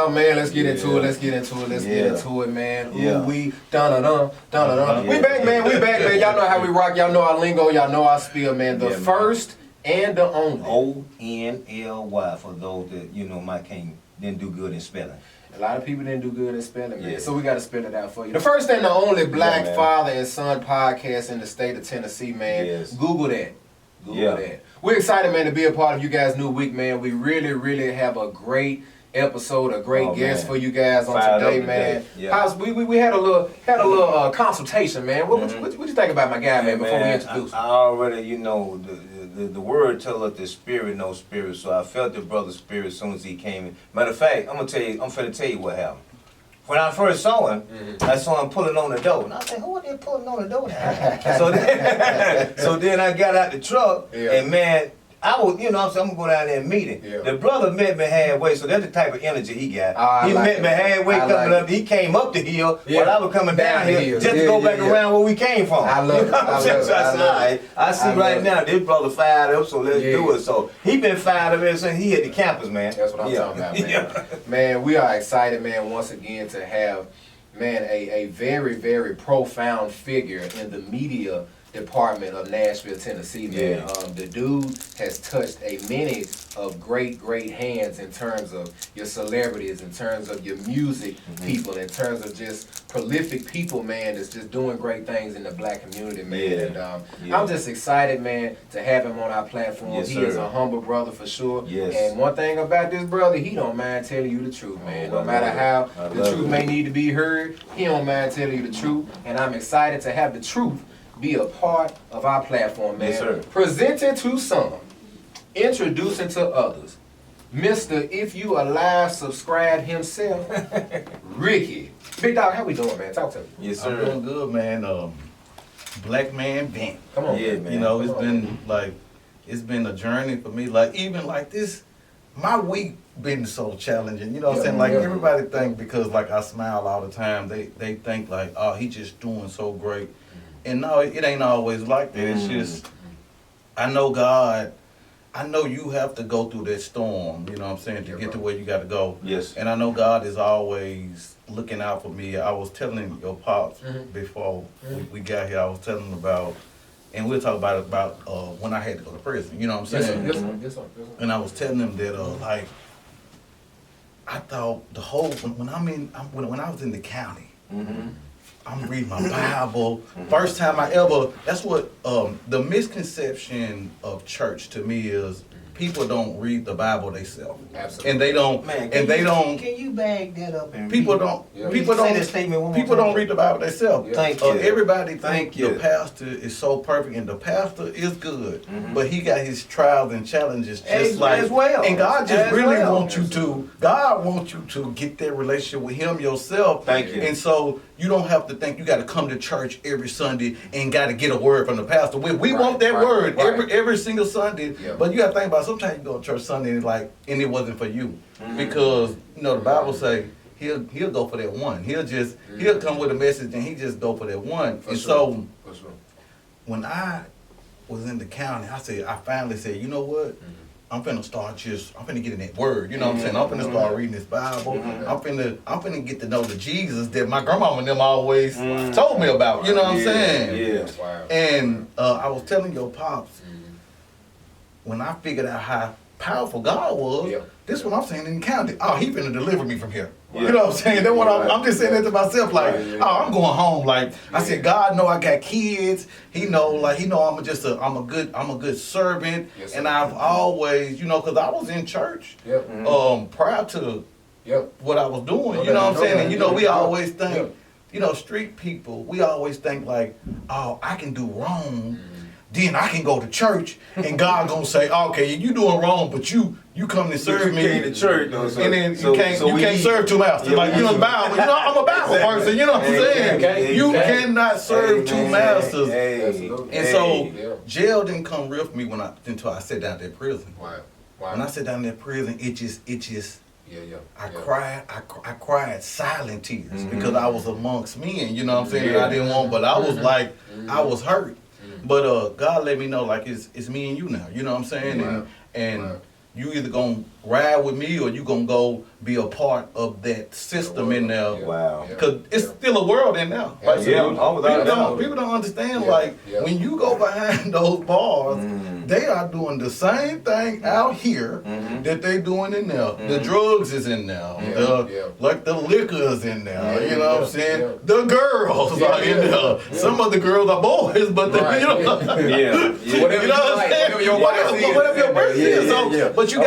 y'all, man. Let's get into it. Let's get into it, man. Ooh, we dun-dun-dun, dun-dun-dun. We back, man. Y'all know how we rock. Y'all know our lingo. Y'all know our spiel, man. The first and the only. O-N-L-Y for those that, didn't do good in spelling. A lot of people didn't do good in spelling, man. So we got to spell it out for you. The first and the only black father and son podcast in the state of Tennessee, man. Yes. Google that. Google that. We're excited, man, to be a part of you guys' new week, man. We really have a great episode, a great guest for you guys on today, man. We had a little consultation, man. What you think about my guy, man, before we introduce him? I already, the word tells us the spirit knows spirit, so I felt the brother's spirit as soon as he came in. Matter of fact, I'm finna tell you what happened. When I first saw him, I saw him pulling on the door, and I said, "Who are they pulling on the door now?" so then I got out the truck, and man, I was, I'm gonna go down there and meet him. The brother met me halfway, so that's the type of energy he got. He met me halfway coming up. He came up the hill while I was coming down here just to go back around where we came from. I love it. I see right now this brother fired up, so let's do it. So he been fired up ever since he hit the campus, man. That's what I'm talking about, man. Man, we are excited, man, once again to have, man, a very profound figure in the media department of Nashville, Tennessee, man. The dude has touched many of great hands in terms of your celebrities, in terms of your music people, in terms of just prolific people, man, that's just doing great things in the black community, man. And I'm just excited, man, to have him on our platform. He is a humble brother for sure. And one thing about this brother, he don't mind telling you the truth, man. No matter how the truth may need to be heard, he don't mind telling you the truth. And I'm excited to have the truth be a part of our platform, man. Presenting to some, introducing to others, Mr. If You Alive Subscribe himself, Ricky. Big dog, how we doing, man? Talk to me. Yes, sir. I'm doing good, man. Black man bent. Come on, man. It's been a journey for me. Like, even like this, my week been so challenging. You know what I'm saying? Like, everybody think because, like, I smile all the time, they think, like, oh, he just doing so great. And no, it ain't always like that. It's just, I know God, I know you have to go through that storm, you know what I'm saying, to get to where you got to go. Yes. And I know God is always looking out for me. I was telling your pops before we got here, I was telling him about, and we'll talk about when I had to go to prison, you know what I'm saying? Yes, sir. And I was telling him that, like, I thought when I was in the county, I'm reading my Bible. First time I ever, that's what the misconception of church to me is people don't read the Bible themselves. Absolutely. And they don't, Can you bag that up and people don't say that statement one more people time? don't read the Bible themselves. Thank you. Everybody think the pastor is so perfect, and the pastor is good, but he got his trials and challenges just as well. And God just wants you to, God wants you to get that relationship with him yourself. Thank you. And so you don't have to think you got to come to church every Sunday and got to get a word from the pastor. We want that word every single Sunday, but you got to think about sometimes you go to church Sunday and it wasn't for you, because the Bible say he'll go for that one. He'll come with a message and he just go for that one. So when I was in the county, I finally said, you know what? I'm finna get in that word, you know what I'm saying? I'm finna start reading this Bible. I'm finna get to know the Jesus that my grandmama and them always told me about, you know what I'm saying? And I was telling your pops, when I figured out how powerful God was, this is what I'm saying in the county. Oh, he finna deliver me from here. You know what I'm saying? That's what I'm just saying that to myself, like, I'm going home. Like, I said, God know I got kids. He know I'm a good servant. And I've always, because I was in church prior to what I was doing. You know what I'm saying? And we always think, street people, we always think like, oh, I can do wrong. Then I can go to church and God gonna say, okay, you doing wrong, but you come to serve me. To church, though, and then you can't serve two masters. I'm a Bible person, you know what I'm saying? You cannot serve two masters. And so jail didn't come real for me until I sat down at that prison. When I sat down in that prison, it just I cried silent tears because I was amongst men, you know what I'm saying? I didn't want, but I was like, I was hurt. But God let me know, like, it's me and you now, you know what I'm saying? And you either gonna ride with me or you gonna go be a part of that system in there. Yeah. Wow. Because it's still a world in there. Like, Yeah, all without a doubt. people don't understand, Yeah. like, Yeah. when you go behind those bars, they are doing the same thing out here that they doing in there. The drugs is in there. Like the liquor is in there. You know what I'm saying? Yeah. The girls are in there. Yeah. Some of the girls are boys, but Right. you know, Yeah. Whatever you know what I'm like, saying? whatever your birth is. Whatever your birth Yeah, is. yeah, So, yeah. but you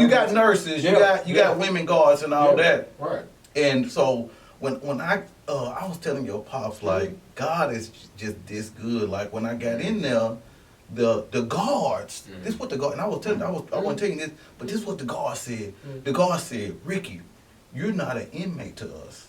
got nurses, you got women guards and all that. Right. And so when I was telling your pops, like, God is just this good. Like, when I got in there, the guards, this is what the guard, and I was telling, I wasn't telling you this, but this is what the guard said. The guard said, Ricky, you're not an inmate to us.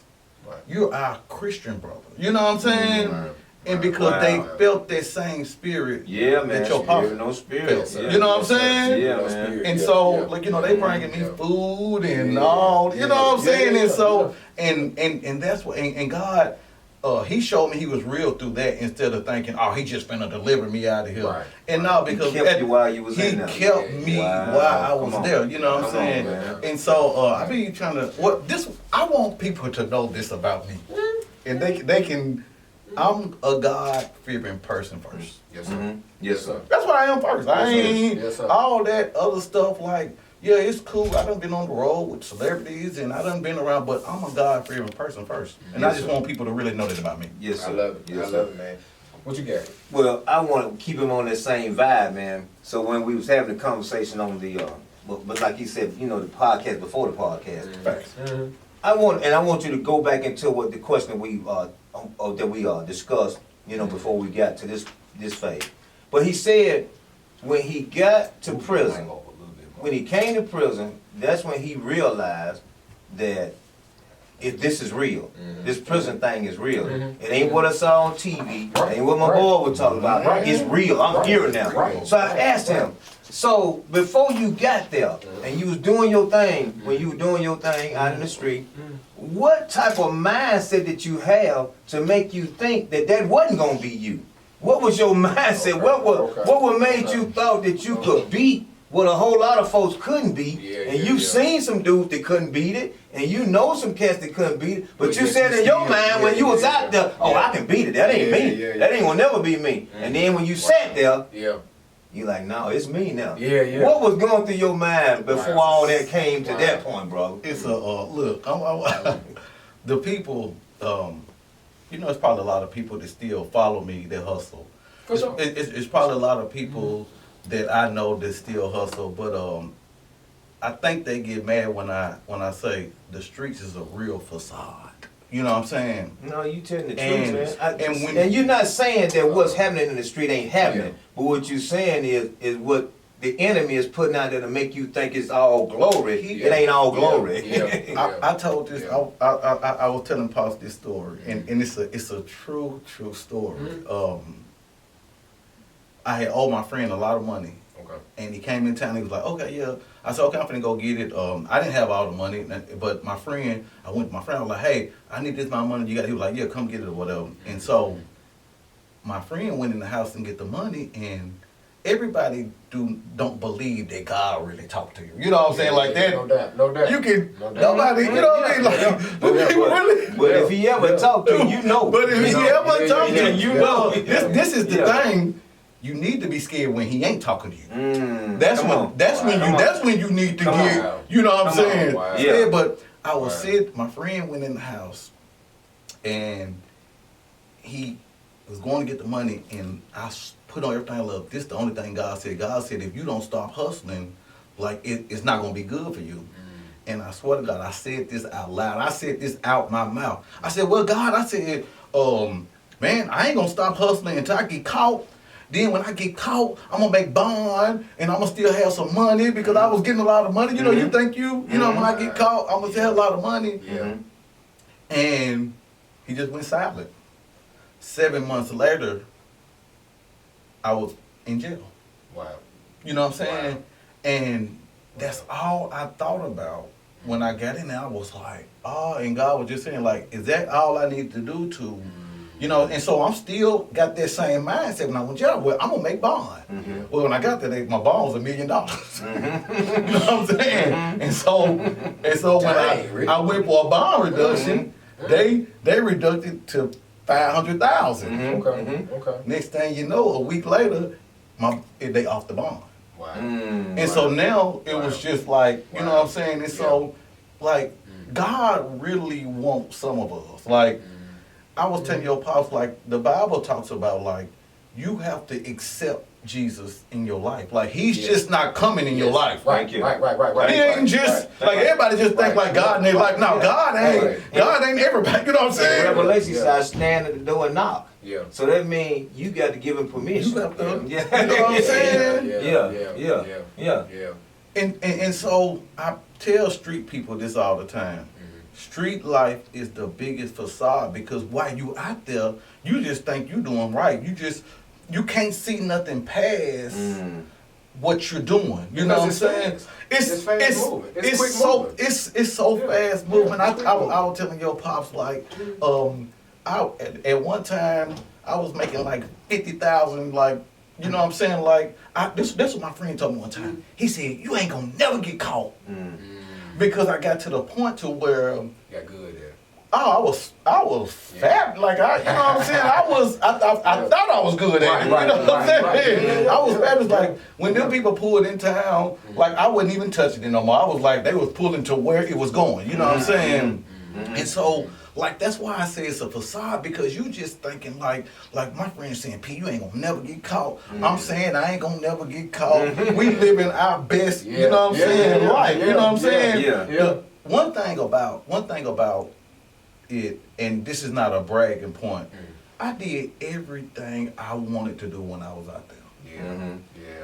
Right. You're our Christian brother. You know what I'm saying? Right. And because Wow. they felt that same spirit Yeah, man. that your pops No spirit. felt. Yeah. You know what I'm saying? Yeah, man. And Yeah, so, yeah. like, you know, they bringing me Yeah. food and Yeah. all, you know what I'm Yeah, saying? yeah, And so, yeah. and that's what, and God, he showed me he was real through that instead of thinking, oh, he just finna deliver me out of here. Right. And no, He because kept you while you was he in there. kept me Wow. while I Come was on. there, you know what I'm Come saying? on, man. And so, I be trying to, I want people to know this about me. And they can, I'm a God-fearing person first. Yes, sir. Mhm. Yes, sir. That's what I am first. I Yes, sir. ain't Yes, sir. all that other stuff like, yeah, it's cool. I done been on the road with celebrities and I done been around, but I'm a God-fearing person first. And I Yes, just sir. want people to really know that about me. Yes, sir. I love it. Yes, I sir. love it, man. What you got? Well, I want to keep him on that same vibe, man. So when we was having the conversation on the, but like he said, you know, the podcast before the podcast, Facts. I want you to go back into what the question we discussed, you know, before we got to this phase. But he said when he got to prison, when he came to prison, that's when he realized that if this is real, this prison thing is real. It ain't what I saw on TV. It ain't what my boy was talking about. Right. It's real. I'm here now. Right. So I asked him, so before you got there and you was doing your thing, when you were doing your thing out in the street, what type of mindset did you have to make you think that that wasn't gonna be you? What was your mindset? Okay. What would made you thought that you could beat what a whole lot of folks couldn't beat? And you've seen some dudes that couldn't beat it, and you know some cats that couldn't beat it. But you said in your mind when you was out there, oh, I can beat it. That ain't me. That ain't gonna never be me. And then when you sat there, you like, no, it's me now. What was going through your mind before all that came to that point, bro? It's a, look, the people, you know, it's probably a lot of people that still follow me that hustle. For sure. It's probably a lot of people that I know that still hustle, but I think they get mad when I say the streets is a real facade. You know what I'm saying? No, you telling the And- truth, man. and You're not saying that what's happening in the street ain't happening, but what you're saying is what the enemy is putting out there to make you think it's all glory. It ain't all glory. I told this. I was telling Pops this story, and it's a true story. I had owed my friend a lot of money. Okay. And he came in town, he was like, okay, yeah. I said, okay, I'm finna go get it. I didn't have all the money, but my friend, I went to my friend, I was like, hey, I need this amount of money you got. He was like, yeah, come get it or whatever. And so my friend went in the house and get the money, and everybody don't believe that God really talked to you. You know what I'm saying? Like that. No doubt. You can, No doubt. nobody, you know what I mean? Like, really. But if he ever talked to you, you know. But if he ever talked to you, you know. This is the thing. You need to be scared when he ain't talking to you. That's when you need to get, you know what I'm saying? Yeah, but I was said, my friend went in the house and he was going to get the money, and I put on everything. Look, this is the only thing God said. God said, if you don't stop hustling, like it's not going to be good for you. And I swear to God, I said this out loud. I said this out my mouth. I said, well, God, I said, man, I ain't going to stop hustling until I get caught. Then when I get caught, I'm going to make bond, and I'm going to still have some money because I was getting a lot of money. You know, you think you know, when I get caught, I'm going to have a lot of money. And he just went silent. 7 months later, I was in jail. Wow. You know what I'm saying? And that's all I thought about when I got in there. I was like, oh, and God was just saying, like, is that all I need to do to You know, and so I'm still got that same mindset when I went to jail. Well, I'm gonna make bond. Well, when I got there, my bond was $1 million. You know what I'm saying? And so when I went for a bond reduction, they reduced to 500,000. Okay. Next thing you know, a week later, they off the bond. Wow. And so now it was just like, you know what I'm saying? And so, like, God really wants some of us. Like, I was telling your pops, like, the Bible talks about, like, you have to accept Jesus in your life. Like, he's just not coming in your life. Right. He ain't just, like, everybody just think like God, and they're like, no, God ain't everybody. You know what I'm saying? Revelation says, stand at the door and knock. Yeah. So that means you got to give him permission. You have to, yeah. You know what I'm saying? Yeah. And so I tell street people this all the time. Street life is the biggest facade because while you out there, you just think you doing right. You can't see nothing past what you're doing. You know what I'm saying? It's fast moving. It's so fast moving. I was telling your pops like, at one time I was making like 50,000, like, you know what I'm saying? Like, this what my friend told me one time. He said, you ain't gonna never get caught. Because I got to the point to where got good there. Oh, I was fat, like you know what I'm saying. I thought I was good at it. You know what I'm saying? I was fat. It's like when them people pulled in town, like I wasn't even touching it no more. I was like they was pulling to where it was going. You know what I'm saying? And so, like that's why I say it's a facade because you just thinking like my friend saying, P, you ain't gonna never get caught. I'm saying I ain't gonna never get caught. We living our best. You know what I'm saying? Life. You know what I'm saying? One thing about it, and this is not a bragging point, I did everything I wanted to do when I was out there.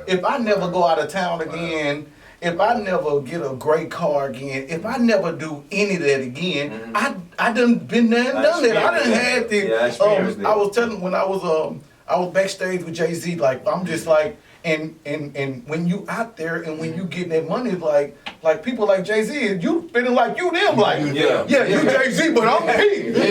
If I never go out of town again, if I never get a great car again, if I never do any of that again, I done been there and done that. I done had the. I was telling when I was backstage with Jay-Z, like I'm just like. And when you out there and when you getting that money, like people like Jay-Z, you feeling like you them, like you Jay-Z, but I'm P. Do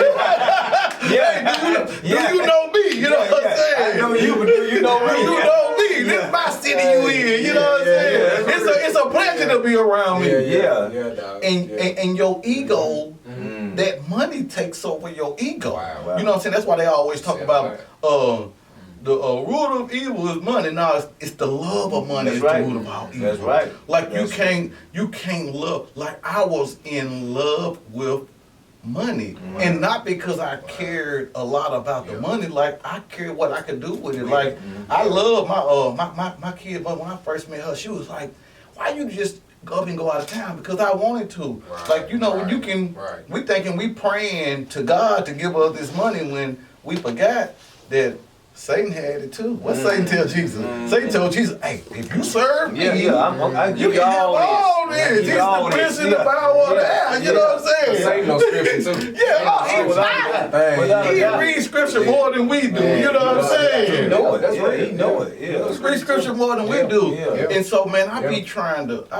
you know me? You know what I'm saying? I know you, but do you know me? You know me. This is my city you in. You know what I'm saying? It's a pleasure to be around me. And your ego, that money takes over your ego. Wow. You know what I'm saying? That's why they always talk about. The root of evil is money. Now it's the love of money. That's the root of all evil. That's right. Like you can't love. Like I was in love with money, and not because I cared a lot about the money. Like I cared what I could do with it. Like I love my kid, but when I first met her, she was like, "Why you just go up and go out of town?" Because I wanted to. Like you know, when you can, we thinking we praying to God to give us this money when we forgot that. Satan had it too. What Satan tell Jesus? Satan told Jesus, "Hey, if you serve me, I you can have all this. He's the prince and the power of the air." You know what I'm saying? Satan knows scripture too. He reads scripture more than we do. You know what I'm saying? He know it. That's right. He know it. He reads scripture more than we do. And so, man, I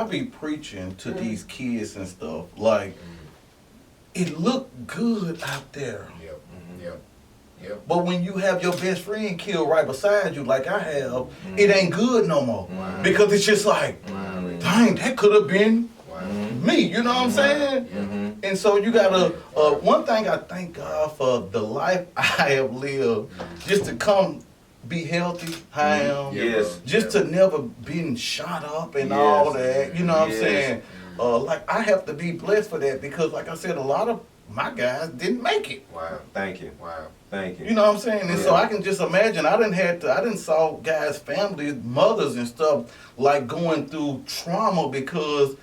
be preaching to these kids and stuff. Like, it look good out there. But when you have your best friend killed right beside you, like I have, it ain't good no more. Because it's just like, dang, that could have been me. You know what I'm saying? And so you gotta. One thing I thank God for the life I have lived, just to come be healthy, how I am, just to never been shot up and all that. You know what I'm saying? Like I have to be blessed for that because, like I said, a lot of my guys didn't make it. Wow. Thank you. Thank you. You know what I'm saying? And so I can just imagine, I didn't saw guys' families, mothers and stuff, like going through trauma because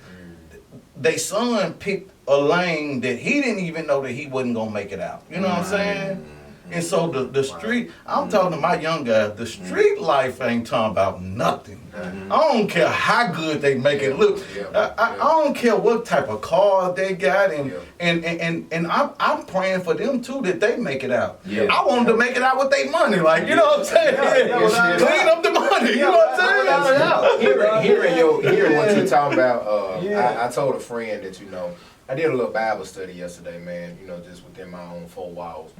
their son picked a lane that he didn't even know that he wasn't going to make it out. You know what I'm saying? And so the street, I'm talking to my young guys, the street life ain't talking about nothing. I don't care how good they make it look. I don't care what type of car they got, and I'm praying for them too that they make it out. I want them to make it out with their money, like you know what I'm saying. Clean up the money, you know what I'm saying. Hearing what you're talking about, I told a friend that I did a little Bible study yesterday, man. You know, just within my own 4 walls.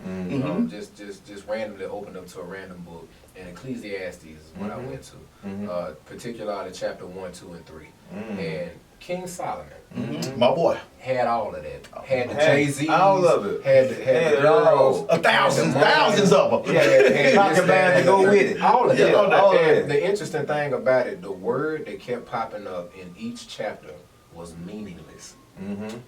Just randomly opened up to a random book, and Ecclesiastes is what I went to. Particularly chapter 1, 2, and 3. And King Solomon, my boy, had all of that. Had the Jay-Z's, all of it. Had the girls, thousands of them. Yeah, Contraband to go with it. All of Yeah, that. all of And the interesting thing about it, the word that kept popping up in each chapter was meaningless.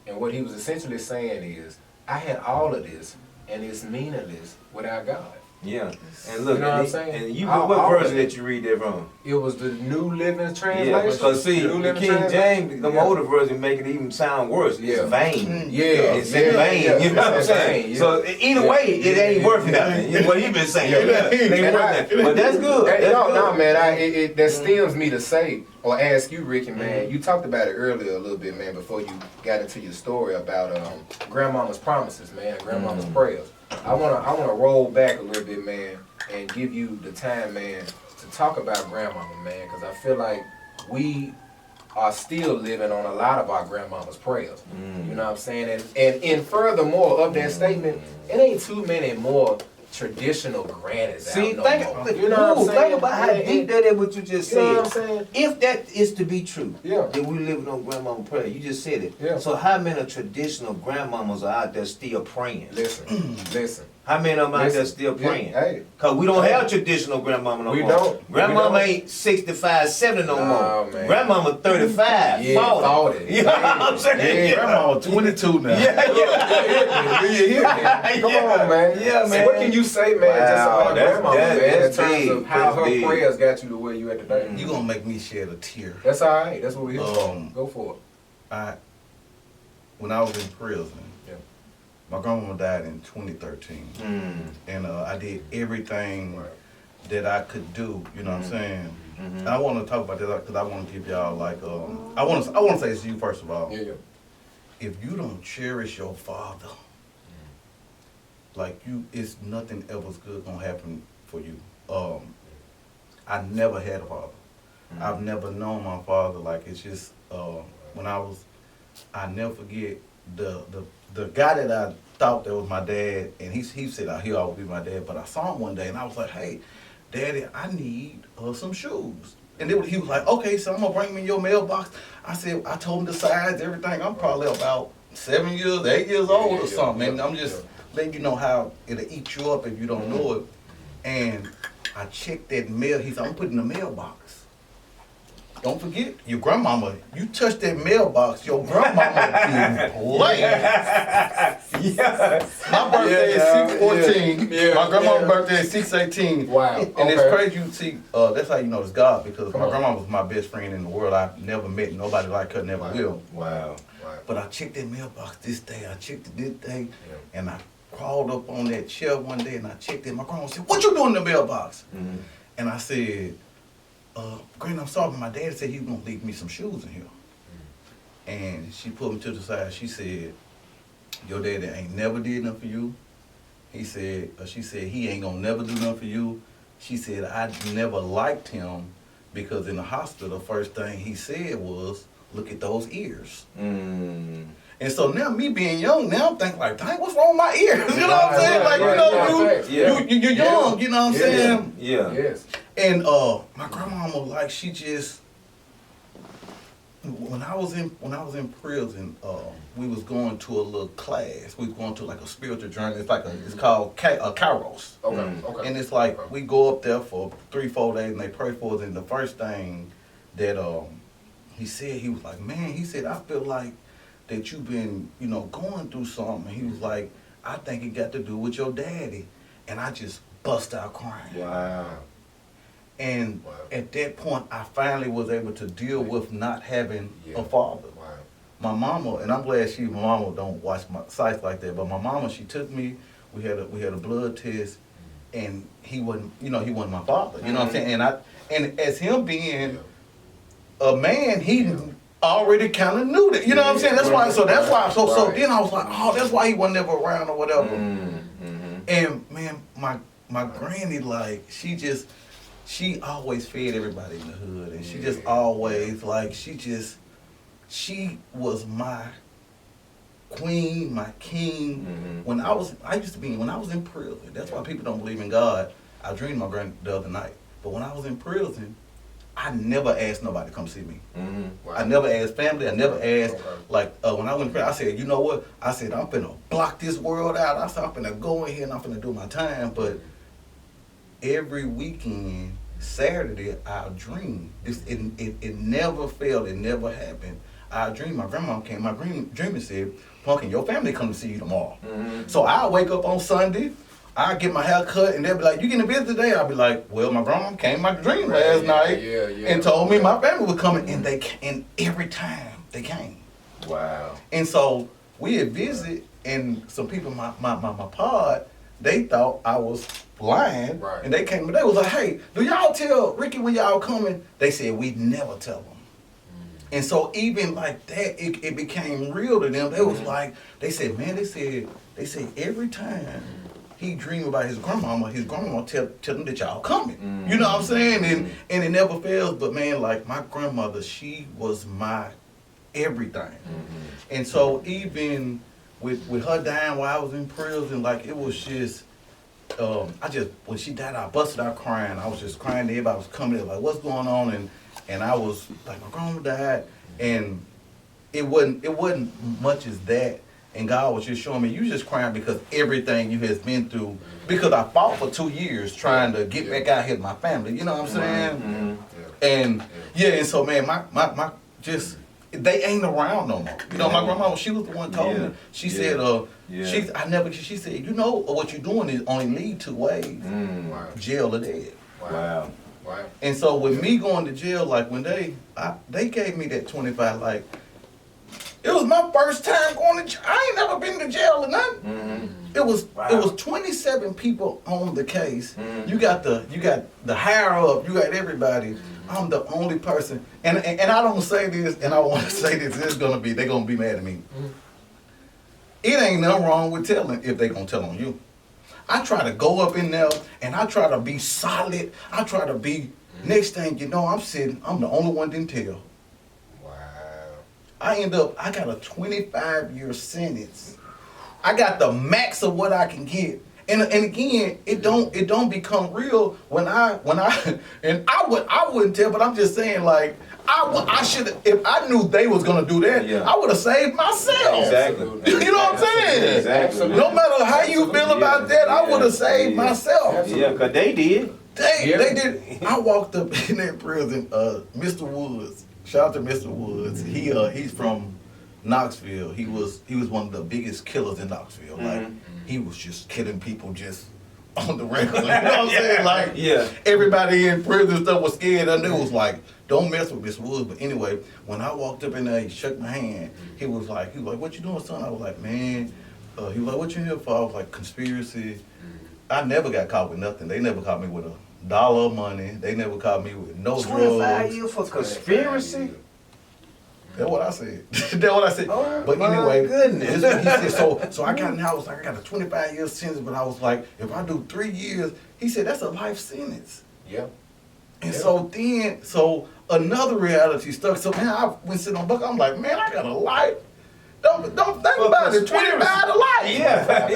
And what he was essentially saying is, I had all of this, and it's meaningless without God. Yeah, and look, You know what I'm saying? And you, All what version of it. did you read that from? It was the New Living Translation. Yeah, because see, New the Living King Translation. James, the older version, make it even sound worse. Yeah. It's vain. Yeah, It's in vain. You know what I'm saying? Yeah. So either way, it ain't worth nothing. You know what you've been saying. It ain't worth nothing. But that's good. That's good. No, man. That stems me to say or ask you, Ricky, man. You talked about it earlier a little bit, man, before you got into your story about grandmama's promises, man, grandmama's prayers. I wanna roll back a little bit, man, and give you the time, man, to talk about grandmama, man, because I feel like we are still living on a lot of our grandmama's prayers. You know what I'm saying? And furthermore of that statement, it ain't too many more traditional grannies See, out no think, more. You know what I'm saying? think about how deep that is what you just You said. know what I'm saying? If that is to be true, Yeah. that we living on grandmama prayer, you just said it. Yeah. So how many traditional grandmamas are out there still praying? Listen. How many of them out there Listen. still praying? Yeah, hey. Cause we don't have traditional grandmama no We more. don't. Grandmama We don't. ain't 65, 70 no Nah, more. man. Grandmama 35, Yeah, 40. 40. You know what I'm saying? Yeah. Grandma 22 now. Come on, man. Yeah, man. What can you say, man, just Wow, about that's- grandmama, man, in that's terms big. of how That's her big. prayers got you to where you at today? You gonna make me shed a tear. That's all right. That's what we're here for. Go for it. When I was in prison, Yeah. my grandmama died in 2013, and I did everything that I could do. You know what I'm saying? And I want to talk about that because I want to give y'all like I want to say this to you first of all. Yeah. If you don't cherish your father, like it's nothing else good gonna happen for you. I never had a father. I've never known my father. Like it's just when I never forget the guy that I thought that was my dad, and he said he'll always be my dad. But I saw him one day, and I was like, "Hey, Daddy, I need some shoes." And then he was like, "Okay, so I'm gonna bring them in your mailbox." I told him the size, everything. I'm probably about 8 years old or something, and I'm just letting you know how it'll eat you up if you don't know it. And I checked that mail. He said, "I'm putting in the mailbox. Don't forget, your grandmama, you touch that mailbox, your grandmama is playing." My birthday is 6/14. My grandma's birthday is 6/18. Wow. And it's crazy you see, that's how you know it's God, because my grandma was my best friend in the world. I've never met nobody like her, never will. Wow. But I checked that mailbox this day, I checked it this day, and I crawled up on that chair one day and I checked it. My grandma said, "What you doing in the mailbox?" And I said, "Granny, I'm sorry, but my daddy said he was gonna leave me some shoes in here." And she pulled me to the side. She said, "Your daddy ain't never did nothing for you." She said, "He ain't gonna never do nothing for you." She said, "I never liked him because in the hospital, the first thing he said was, 'Look at those ears.'" And so now me being young, now I'm thinking like, "Dang, what's wrong with my ears?" You know what I'm saying? Like, you're young, you know what I'm saying? Yeah. Yes. And my grandmama, like, she just, when I was in prison, we was going to a little class. We was going to like a spiritual journey. It's like it's called Kairos. Okay. And it's like we go up there for 3-4 days and they pray for us. And the first thing that he said, he was like, "Man," he said, "I feel like that you've been, going through something." And he was like, "I think it got to do with your daddy." And I just bust out crying. Wow. And at that point, I finally was able to deal with not having a father. Wow. My mama, and I'm glad my mama don't watch my sites like that, but my mama, she took me, we had a blood test, and he wasn't my father. You know what I'm saying? And as him being a man, he already kind of knew that. You know what I'm saying? That's why. So then I was like, "Oh, that's why he wasn't never around or whatever." And man, my granny, like, she always fed everybody in the hood, and she just always, like, she was my queen, my king. When I was in prison. That's why people don't believe in God. I dreamed my grand the other night. But when I was in prison, I never asked nobody to come see me. Wow. I never asked family. I never asked, like, when I went to prison, I said, you know what? I said, I'm finna block this world out. I said, I'm finna go in here and I'm finna do my time. But every weekend, Saturday, I'll dream. It never failed. It never happened. I dream. My grandma came. My dream said, Punkin, your family come to see you tomorrow. So I wake up on Sunday. I get my hair cut and they'll be like, you getting a visit today? I'll be like, well, my grandma came in my dream last night and told me my family was coming, and every time they came. Wow. And so we had visit, and some people in my pod, they thought I was blind, and they came and they was like, hey, do y'all tell Ricky when y'all coming? They said, we'd never tell them. And so even like that, it became real to them. They was like, they said, man, they said every time he dream about his grandmama tell him that y'all coming. You know what I'm saying? And it never fails. But man, like my grandmother, she was my everything. And so even with her dying while I was in prison, like it was just, when she died, I busted out crying. I was just crying. Everybody was coming in like, what's going on? And I was like, my grandma died, and it wasn't much as that. And God was just showing me, you just crying because everything you has been through. Because I fought for 2 years trying to get back out here with my family. You know what I'm saying? And and so man, my just they ain't around no more. You know, my grandma, she was the one told me. She said, she said, you know what you're doing is only lead 2 ways: jail or dead. Wow. And so with me going to jail, like when they gave me that 25, like it was my first time going to jail. I ain't never been to jail or nothing. It was 27 people on the case. You got the higher up, you got everybody. I'm the only person, and I don't say this, and I want to say this. They're gonna be mad at me. It ain't nothing wrong with telling if they gonna tell on you. I try to go up in there and I try to be solid. I try to be, next thing you know, I'm the only one didn't tell. Wow. I got a 25-year sentence. I got the max of what I can get. And again, it don't become real when I wouldn't tell, but I'm just saying, like, I should, if I knew they was gonna do that, I would have saved myself. Exactly. You know what I'm saying? Exactly. No matter how you feel about that, I would have saved myself. Yeah, cause they did. They did. I walked up in that prison. Mr. Woods, shout out to Mr. Woods. He's from Knoxville. He was one of the biggest killers in Knoxville. Like he was just killing people just on the regular. You know what I'm saying? Like everybody in prison stuff was scared. I knew it was like, don't mess with Mr. Woods. But anyway, when I walked up in there, he shook my hand. He was like, what you doing, son? I was like, man. He was like, what you here for? I was like, conspiracy. I never got caught with nothing. They never caught me with $1 of money. They never caught me with no 25 drugs. years for conspiracy? That's what I said. That's what I said. Oh, but my anyway, goodness. This is what he said. So I got in the house, like, I got a 25-year sentence, but I was like, if I do 3 years, he said, that's a life sentence. Yeah. And so another reality stuck. So man, I went sitting on Buck. I'm like, man, I got a life. Don't think about it. 25 to life. Yeah. That's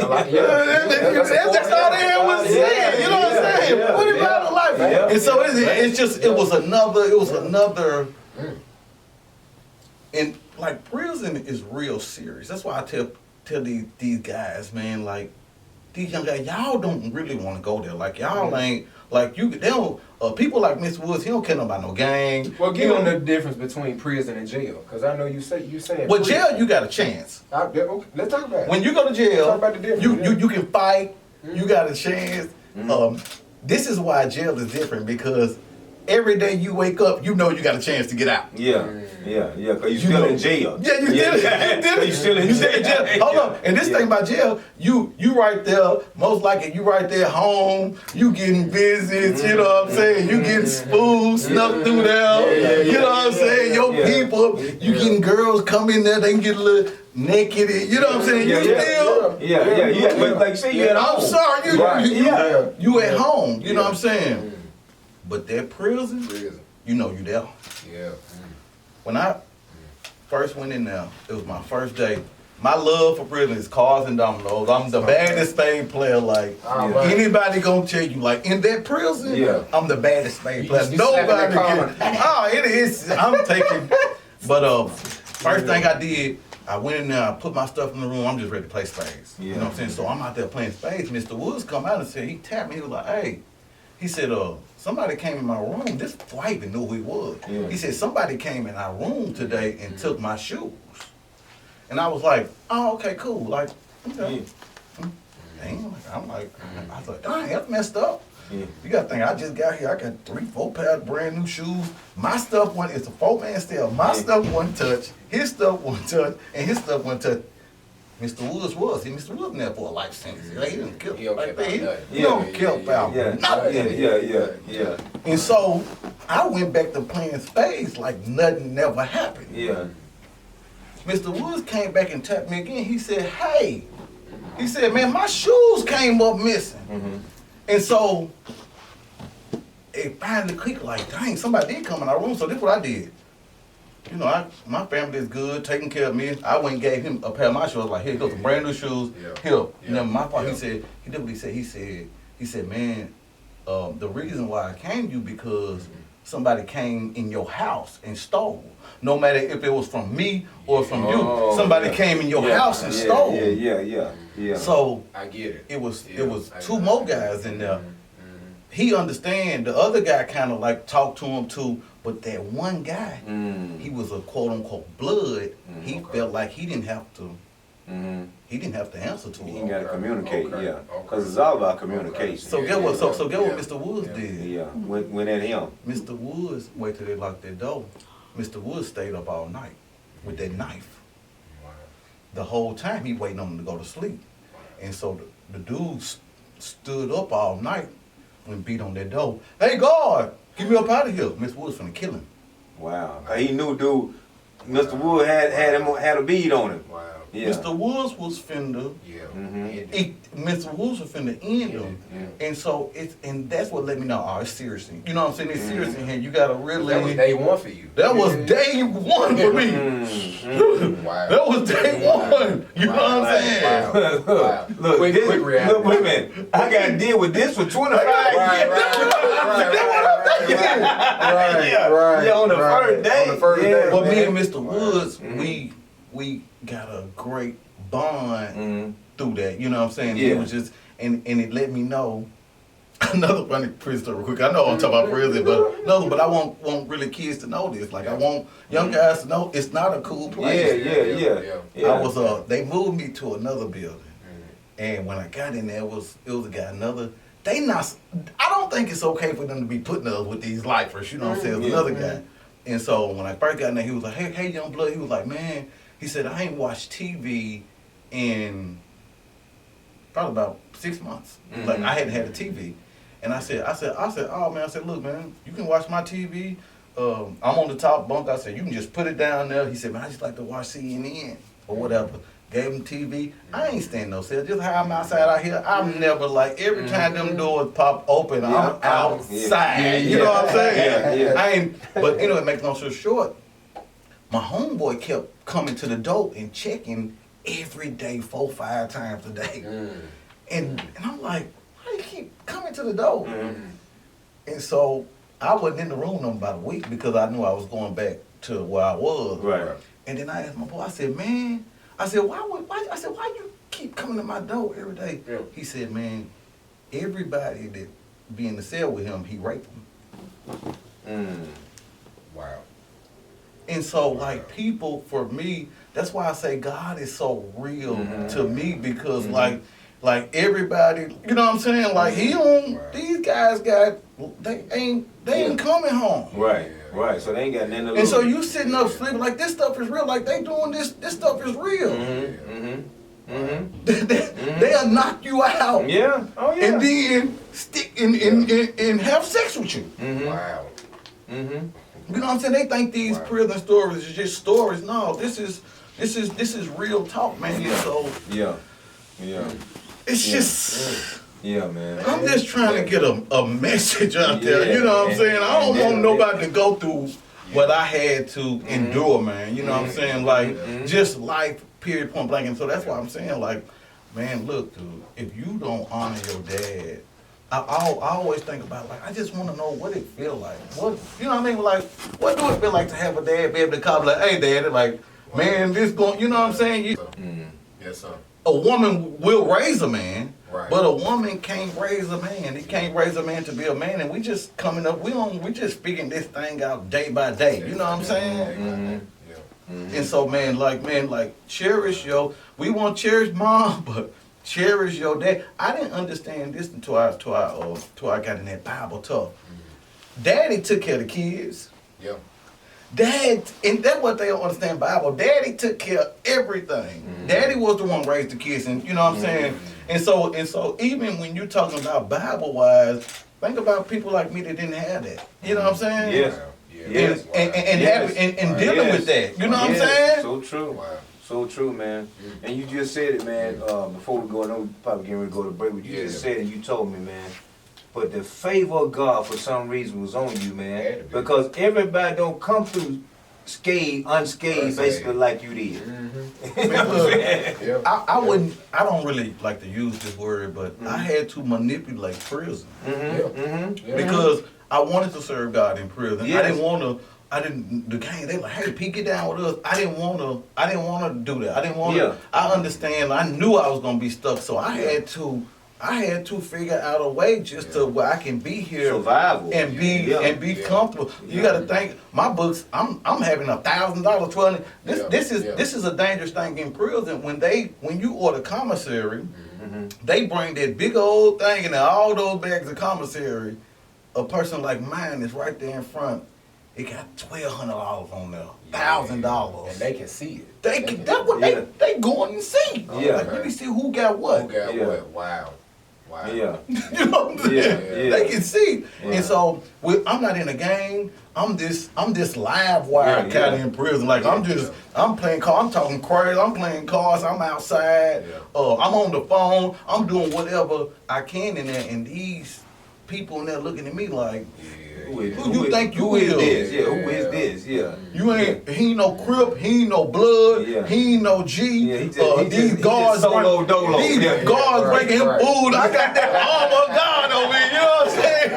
all they ever was saying. You know what I'm saying? 25 to life. Yeah. And so it was another. And like prison is real serious. That's why I tell these guys, man, like these young guys, y'all don't really want to go there. Like y'all ain't like you. They don't. People like Mr. Woods, he don't care about no gang. Well, give them the difference between prison and jail, because I know you said. Well, jail you got a chance. Okay, let's talk about it. When you go to jail, Talk about the difference, you can fight. You got a chance. This is why jail is different, because every day you wake up, you know you got a chance to get out. Yeah, because you still in jail. Yeah, you did it. You still in jail. Hold on. And this thing about jail, you right there, most likely you right there home, you getting visits, you know what I'm saying? You getting spoons snuck through there. You know what I'm saying? Your people, you getting girls come in there, they can get a little naked, you know what I'm saying? You still. Yeah. But like you say, you at home. I'm sorry, you at home, you know what I'm saying? But that prison, you know you there. Yeah. When I first went in there, it was my first day. My love for prison is cards and dominoes. I'm the baddest spade player. Like anybody gonna tell you, like in that prison, I'm the baddest spade player. Nobody can. Oh, it is. I'm taking. But first thing I did, I went in there, I put my stuff in the room. I'm just ready to play spades. You know what I'm saying? So I'm out there playing spades. Mr. Woods come out and said, he tapped me. He was like, "Hey," he said, somebody came in my room. This before I even knew who he was. He said, "Somebody came in our room today and took my shoes." And I was like, "Oh, okay, cool." Like, okay. Damn. I'm like, I thought, dang, that's messed up. You gotta think, I just got here. I got 3-4 pairs of brand new shoes. My stuff it's a 4-man sale. My stuff wasn't touched. His stuff wasn't touched, and his stuff wasn't touched. Mr. Woods Mr. Woods in there for a life sentence. Like, he didn't kill. He don't kill nothing. Yeah. And so I went back to playing spades like nothing never happened. Yeah. Mr. Woods came back and tapped me again. He said, "Hey," he said, "Man, my shoes came up missing." And so it finally clicked, like, dang, somebody did come in our room. So this is what I did. You know, my family is good, taking care of me. I went and gave him a pair of my shoes. Like, here, go some brand new shoes. Here. You know, my father, he did what he said. He said, "Man, the reason why I came to you because somebody came in your house and stole. No matter if it was from me or from you, somebody came in your house and stole." Yeah. So I get it. It was two more guys in there. He understand. The other guy kind of like talked to him too, but that one guy, he was a quote unquote blood. He felt like he didn't have to. He didn't have to answer to him. He got to communicate, because it's all about communication. So get what? So get what Mr. Woods did. Yeah, went at him. Mr. Woods wait till they locked their door. Mr. Woods stayed up all night with that knife. The whole time he waiting on them to go to sleep, and so the dudes stood up all night and beat on their door. "Hey, guard, get me up out of here." Mr. Woods finna kill him. Wow, he knew, dude. Mr. Wood had a bead on him. Wow. Yeah. Mr. Woods was finna. Mr. Woods was finna end him, and so and that's what let me know. Oh, it's serious. You know what I'm saying? It's serious in here. You gotta really. That was day one for you. That was day one for me. Wow. That was day one. You know what I'm saying? Wow. Look, quick reaction. Look, wait a minute. I got to deal with this for 25 years. Right. On the first day. But me and Mr. Woods, we got a great bond through that. You know what I'm saying? It was just, and it let me know. Another funny prison story real quick. I know I'm talking about prison, but I want really kids to know this. Like I want young guys to know it's not a cool place. Yeah. I was they moved me to another building, and when I got in there, it was a guy I don't think it's okay for them to be putting us with these lifers. You know what I'm saying? It was another guy, and so when I first got in there, he was like, "Hey, young blood." He was like, "Man," he said, "I ain't watched TV in probably about 6 months. Like I hadn't had a TV." And I said, "Oh man," I said, "Look, man, you can watch my TV. I'm on the top bunk." I said, "You can just put it down there." He said, "Man, I just like to watch CNN or whatever." Gave him TV. I ain't standing no sale. Just how I'm outside out here, I'm never like, every time them doors pop open, I'm outside. You know what I'm saying? I ain't, but it makes no story short, my homeboy kept coming to the door and checking every day, 4-5 times a day. And I'm like, why do you keep coming to the door? And so I wasn't in the room no about a week because I knew I was going back to where I was. Right. And then I asked my boy, I said, "Man," I said, why you keep coming to my door every day? He said, "Man, everybody that be in the cell with him, he raped them." Wow. And so like people, for me, that's why I say God is so real to me, because like everybody, you know what I'm saying? Like he don't, these guys they ain't coming home. Right. So they ain't got nothing to lose. And so you sitting up sleeping like this stuff is real. Like they doing this stuff is real. They'll knock you out. Yeah. Oh yeah. And then stick and have sex with you. Wow. You know what I'm saying? They think these prison stories is just stories. No, this is real talk, man. So it's just. Yeah, man. I'm just trying to get a message out there. You know what I'm saying? I don't want nobody to go through but I had to endure, man. You know what I'm saying? Like, just life, period, point blank. And so that's why I'm saying, like, man, look, dude, if you don't honor your dad, I always think about, like, I just want to know what it feel like. What, you know what I mean? Like, what do it feel like to have a dad be able to call, like, hey, dad, like, man, this going, you know what I'm saying? Yes, sir. A woman will raise a man, right, but a woman can't raise a man. He can't raise a man to be a man, and we just coming up. We just figuring this thing out day by day. You know what I'm saying? And so, man, like cherish your. We want to cherish mom, but cherish your dad. I didn't understand this until I got in that Bible talk. Daddy took care of the kids. Yeah. Dad, and that's what they don't understand Bible. Daddy took care of everything. Daddy was the one who raised the kids, and you know what I'm saying? And so even when you're talking about Bible wise, think about people like me that didn't have that. You know what I'm saying? Yes. Yes. And dealing with that. You know what I'm saying? So true. Wow. So true, man. And you just said it, man. Before we go, I know we probably getting ready to go to break, but you just said it, you told me, man. But the favor of God for some reason was on you, man. Because everybody don't come through unscathed, basically like you did. I don't really like to use this word, but I had to manipulate prison. Because I wanted to serve God in prison. Yes. The gang, they like, hey, Pete, get down with us. I didn't want to do that. I didn't want to, I understand, I knew I was going to be stuck, so I had to figure out a way just to where I can be here, survival, and be comfortable. You got to think, my books. I'm having $1,000 12. This is a dangerous thing in prison. When you order commissary, they bring that big old thing and all those bags of commissary. A person like mine is right there in front. It got $1,200 on there, $1,000, and they can see it. They going and see. Like, let me see who got what. Who got what? Wow. Yeah. You know what I'm saying? They can see. And so I'm not in a gang. I'm this live wire kind of in prison. Like I'm playing cards. I'm talking crazy. I'm playing cards. I'm outside. I'm on the phone. I'm doing whatever I can in there. And these people in there looking at me like, who you think you is? Who is this? Yeah. You ain't, he ain't no Crip, he ain't no Blood, he ain't no G. These guards bringing him food. I got that armor of God over here, you know what I'm saying?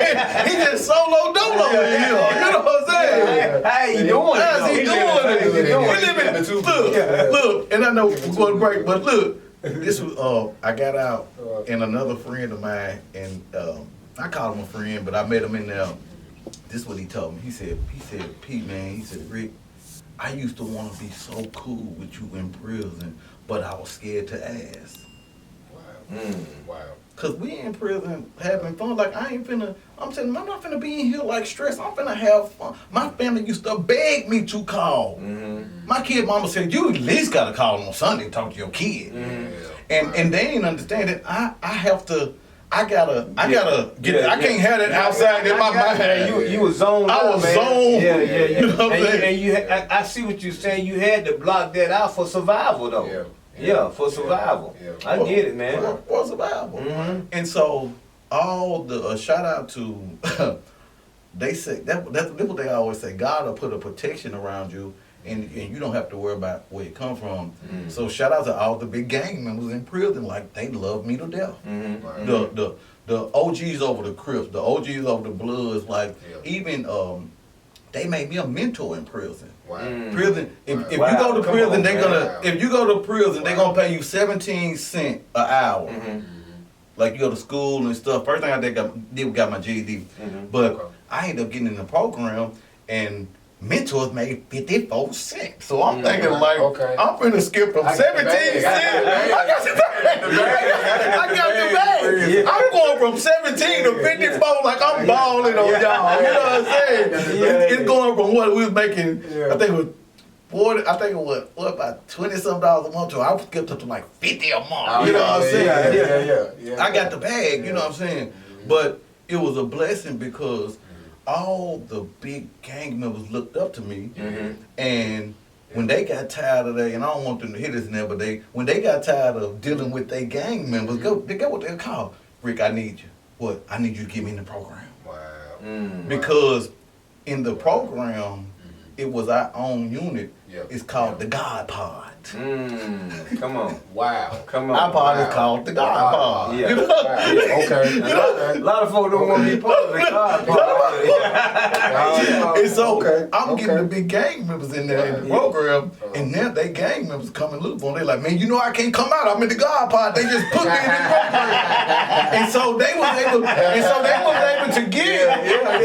He just solo dolo over here, you know what I'm saying? How he doing? How's he doing? Look, and I know we're going to break, but look, this was, I got out, and another friend of mine, and I called him a friend, but I met him in there. This is what he told me. He said, Pete, man, he said, Rick, I used to want to be so cool with you in prison, but I was scared to ask. Wow. Cause we in prison having fun. Like I'm not finna be in here like stressed. I'm finna have fun. My family used to beg me to call. My kid mama said, you at least gotta call on Sunday and talk to your kid. And they ain't understand it. I gotta get it. I can't have that outside in my mind. You was zoned. I was zoned. Yeah. You know what I'm saying? And I see what you're saying. You had to block that out for survival, though. Yeah, for survival. I get it, man. For survival. And so all the shout out to they say that's what they always say. God will put a protection around you. And you don't have to worry about where it come from. So shout out to all the big gang members in prison. Like, they love me to death. The OGs over the Crips, the OGs over the Bloods. Like, even they made me a mentor in prison. Prison. If you go to prison, they're gonna pay you 17 cents an hour. Like, you go to school and stuff. First thing I did got my GED, but I ended up getting in the program and mentors made 54 cents. So I'm thinking like, I'm finna skip from 17 cents. I got the bag. I'm going from 17 to 54 like I'm balling on y'all. You know what I'm saying? It's going from what we was making, I think it was 40, about $20-something a month to I skipped up to like 50 a month. You know what I'm saying? Yeah. I got the bag, you know what I'm saying? But it was a blessing because all the big gang members looked up to me, and when they got tired of that, and I don't want them to hit us in there, but when they got tired of dealing with their gang members, they got what they call, Rick, I need you. What? I need you to get me in the program. Wow. Because in the program, it was our own unit. Yeah. It's called the God Pod. Come on. Wow. Come on. Our pod Wow. is called the God Pod. Yeah. You know? Wow. Okay. A lot of folks don't want to be part of the God part. And so Okay, I'm okay. getting the big gang members in there in the Right. program, and now they gang members coming loop on. They like, man, you know I can't come out. I'm in the God Pod. They just put me in the program, and so they was able to give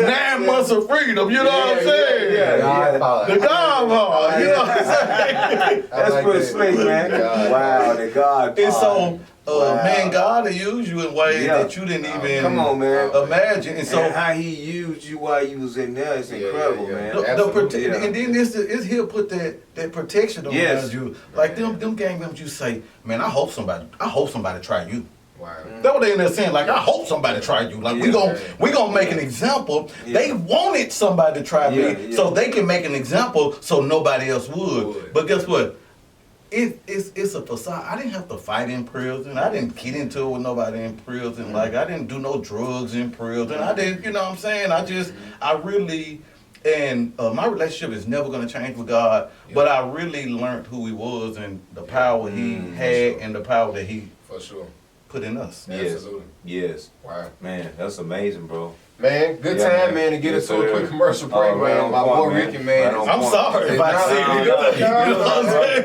9 months of freedom. You know what I'm saying? God Pod. The God Pod. You know what I'm saying? That's pretty slick, man. God. Wow, the God And part. so, Wow. man, God will use you in ways Yeah. that you didn't even Come on, man. imagine. And so, And how he used you while you was in there is incredible, man. Absolutely. and then it's he'll put that protection around Yes. you. Like them gang members, you say, man, I hope somebody try you. Wow. That's what they in there saying. Like, I hope somebody try you. Like, we gonna make an example. Yeah. They wanted somebody to try me, so they can make an example, so nobody else would. But guess what? It's a facade. I didn't have to fight in prison. I didn't get into it with nobody in prison. Like, I didn't do no drugs in prison. I didn't, you know what I'm saying? I really, and my relationship is never going to change with God, but I really learned who he was and the power he had and the power that he For sure. put in us. Yes. Absolutely. Yes. Wow. Man, that's amazing, bro. Man, good Yeah, time, man. man, to get Yes, into a sir. quick commercial break, Right man. on My point, boy man. Ricky, man. Right on I'm point. sorry if I said it. You know what I'm saying?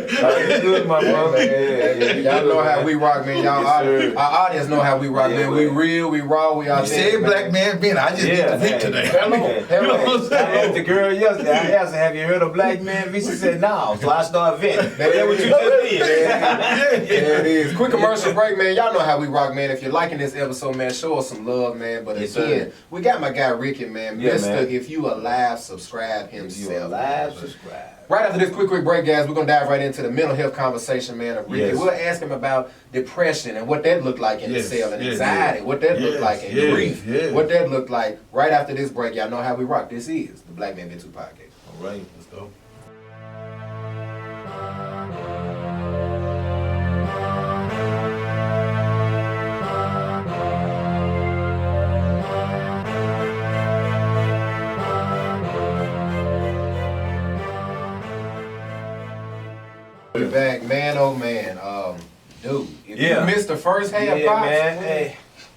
You good, my brother. Yeah, Y'all know how we rock, man. Y'all, Yes, sir. our audience know how we rock, Yeah, man. We man. real, we raw, we You authentic. said black man Ben. I just need to Vic today. Hello. You know what I'm I saying? asked the girl yesterday, I asked her, have you heard of Black Man V? She said, no. So I started venting. That's what you just did. Yeah, it is. Quick commercial break, man. Y'all know how we rock, man. If you're liking this episode, man, show us some love, man. But Yes, again, sir. we got my guy Ricky, man. Yeah, Mr. man. If You Alive, subscribe If himself. you alive, subscribe. Right after this quick break, guys, we're going to dive right into the mental health conversation, man, of Ricky. Yes. We'll ask him about depression and what that looked like in Yes, the cell, and yes, anxiety, what that looked yes, like, and yes, grief, yes. what that looked like. Right after this break, y'all know how we rock. This is the Black Man Get 2 podcast. All right, let's go. We're back, man, oh man. Dude, if Yeah. you missed the first half, Yeah, Pops, man.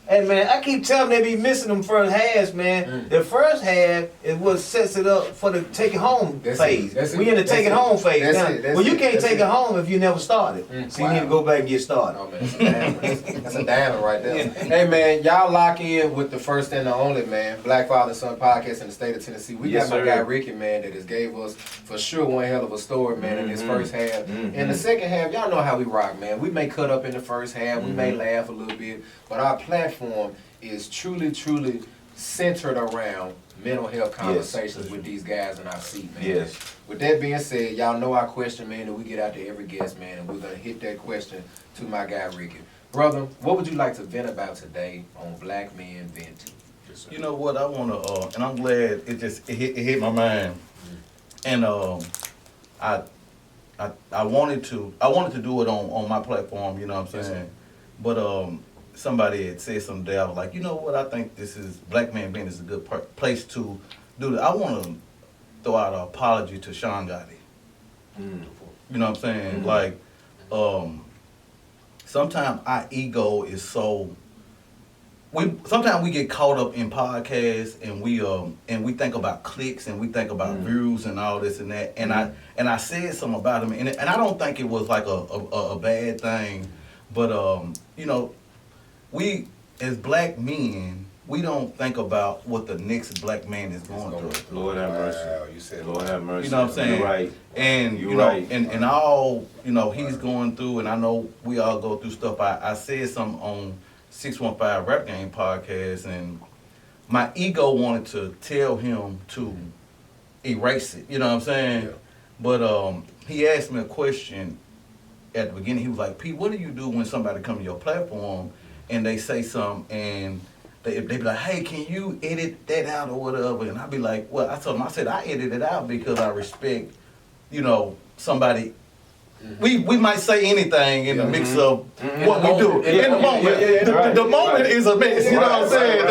Hey, man, I keep telling them they be missing them first halves, man. The first half is what sets it up for the take it home That's phase. it. That's We it. in the That's take it it. home phase That's now. it. That's Well, you it. can't That's take it. it home if you never started. So you need to go back and get started. Oh, man, that's a downer right there. Hey, man, y'all lock in with the first and the only, man, Black Father Son podcast in the state of Tennessee. We Yes, got my sir. guy Ricky, man, that has gave us for sure one hell of a story, man, in this first half. In the second half, y'all know how we rock, man. We may cut up in the first half, we may laugh a little bit, but our platform is truly centered around mental health conversations with these guys in our seat, man. Yes. With that being said, y'all know our question, man, that we get out to every guest, man, and we're going to hit that question to my guy, Ricky. Brother, what would you like to vent about today on Black Men Venting? You know what? I want to, and I'm glad it hit my mind. And I wanted to do it on my platform, you know what I'm Yes, saying? But somebody had said something there. I was like, you know what? I think this is Black Man Ben is a good place to do it. I want to throw out an apology to Sean Gotti. You know what I'm saying? Like, sometimes our ego is so. Sometimes we get caught up in podcasts and we think about clicks and we think about views and all this and that. And I said something about him and I don't think it was like a bad thing, but you know, we as black men, we don't think about what the next black man is going through. Lord have mercy. Wow, you said Lord have mercy. You know what I'm saying? You're right. And You're you know, right. and all, you know, he's going through, and I know we all go through stuff. I said something on 615 Rap Game podcast, and my ego wanted to tell him to erase it. You know what I'm saying? Yeah. But he asked me a question at the beginning. He was like, "P, what do you do when somebody come to your platform and they say something and they be like, hey, can you edit that out or whatever?" And I'd be like, well, I told him, I said, I edit it out because I respect, you know, somebody. We might say anything in the mix of what we do. In the moment. The moment is a mess. You know what I'm saying?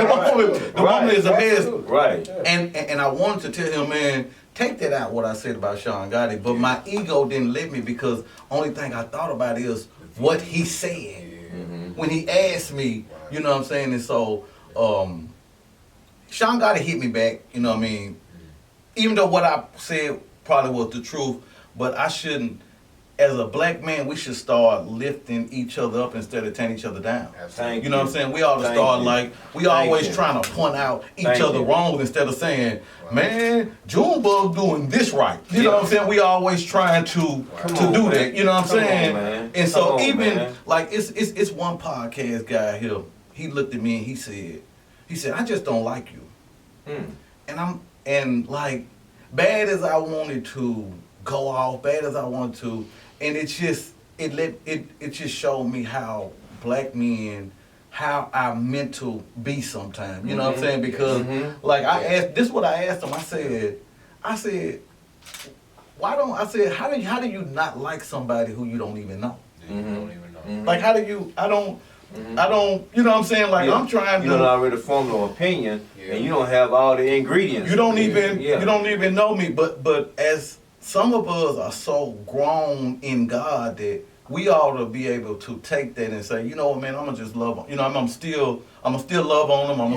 The moment is a mess. Right. And I wanted to tell him, man, take that out what I said about Sean Gotti, but my ego didn't let me because only thing I thought about is what he said when he asked me, you know what I'm saying? And so Sean Gotti hit me back, you know what I mean? Even though what I said probably was the truth, but I shouldn't, as a black man, we should start lifting each other up instead of tearing each other down. Thank you know what I'm saying? We ought to Thank start you. like, we Thank always you. trying to point out each Thank other you. wrongs instead of saying, man, Junebug doing this right. You know what I'm saying? We always trying to on, do man. that. You know what I'm Come on, saying? man. And so Come on, even man. like it's one podcast guy here. He looked at me and he said, I just don't like you. And like bad as I wanted to go off, bad as I wanted to, and it just showed me how black men, how our mental be sometimes. You know what I'm saying? Because like I asked, this is what I asked him. I said, why don't I said how do you not like somebody who you don't even know? You don't even know. Like how do you I don't you know what I'm saying? Like I'm trying to You don't already form an opinion, and you don't have all the ingredients. You don't even know me, but as some of us are so grown in God that we ought to be able to take that and say, you know what, man, I'm gonna just love them. You know, I'm gonna still love on them. I'm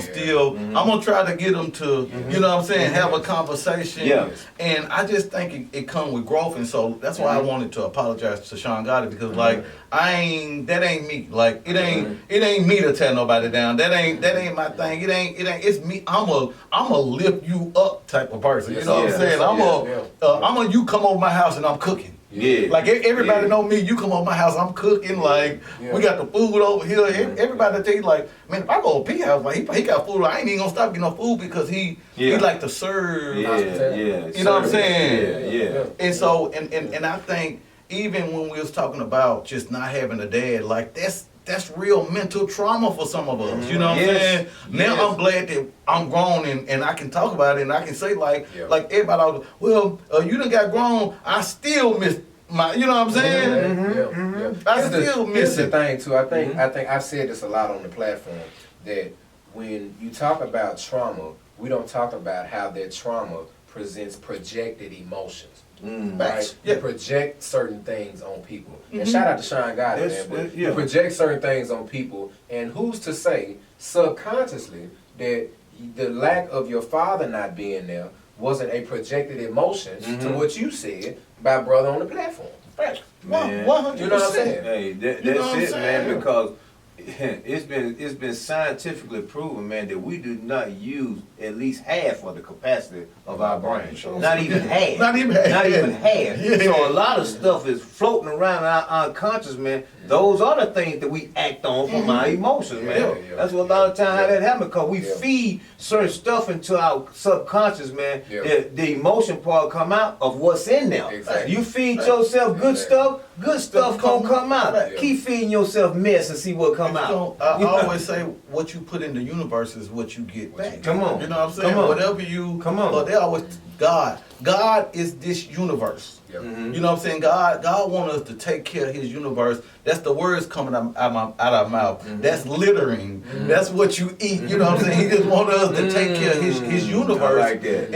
gonna try to get them to, you know what I'm saying, have a conversation. Yeah. And I just think it comes with growth, and so that's why I wanted to apologize to Sean Gotti because like that ain't me. Like it ain't me to tear nobody down. That ain't my thing. It ain't it's me. I'm a lift you up type of person. You know what I'm saying? I'm a you come over my house and I'm cooking. Yeah. Like everybody know me, you come over my house, I'm cooking, like we got the food over here. Everybody tell you like, man, if I go to P house, like he got food, I ain't even gonna stop getting no food because he like to serve. Yeah. You know what I'm saying? Yeah. And so and I think even when we was talking about just not having a dad, like that's real mental trauma for some of us. You know what I'm saying? Now I'm glad that I'm grown and I can talk about it and I can say like everybody always, well, you done got grown, I still miss my, you know what I'm saying? I still miss Here's the it. thing too. I think I've said this a lot on the platform that when you talk about trauma, we don't talk about how that trauma presents projected emotions. Right? You project certain things on people. And shout out to Sean Gotti, man, but you project certain things on people, and who's to say subconsciously that the lack of your father not being there wasn't a projected emotion to what you said by brother on the platform. Right. Man. 100%. You know what I'm saying? Hey, that's You know what I'm it, man, saying? because it's been scientifically proven, man, that we do not use at least half of the capacity of our brain. Not even half. Not even half. Not even half. Yeah. So a lot of stuff is floating around our unconscious, man. Those are the things that we act on from our emotions, man. That's what a lot of times how that happens, because we feed certain stuff into our subconscious, man. The emotion part come out of what's in there. Exactly. You feed yourself good stuff gonna come out. Keep feeding yourself mess and see what come out. I always say what you put in the universe is what you get back. Come on. You know what I'm saying? Come on. Whatever you Come on. they always God is this universe. You know what I'm saying? God wants us to take care of his universe. That's the words coming out our mouth. That's littering. That's what you eat. You know what I'm saying? He just wants us to take care of his universe. I like that.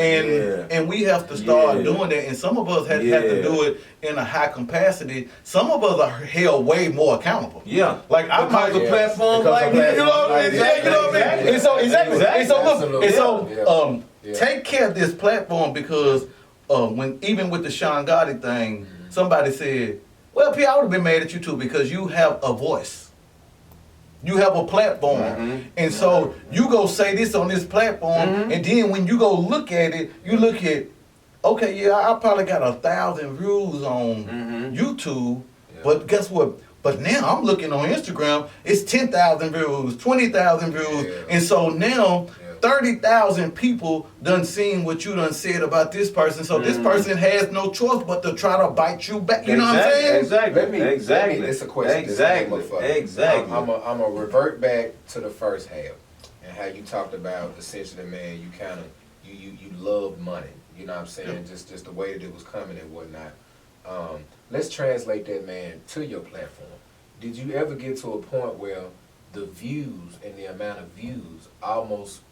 And we have to start doing that. And some of us have to do it in a high capacity. Some of us are held way more accountable. Yeah. Like I might Because of platforms like you this. know what I mean? You know what I mean? And so look, take care of this platform because when even with the Sean Gotti thing, somebody said, well, P, I would have been mad at you too because you have a voice. You have a platform. And so you go say this on this platform, and then when you go look at it, you look at, okay, yeah, I probably got 1,000 views on YouTube, but guess what? But now I'm looking on Instagram, it's 10,000 views, 20,000 views, and so now 30,000 people done seen what you done said about this person, so this person has no choice but to try to bite you back. You know what I'm saying? Exactly. Let me, it's a question. Exactly. I'm gonna revert back to the first half and how you talked about essentially, man, you kind of you loved money. You know what I'm saying? Just the way that it was coming and whatnot. Let's translate that, man, to your platform. Did you ever get to a point where the views and the amount of views almost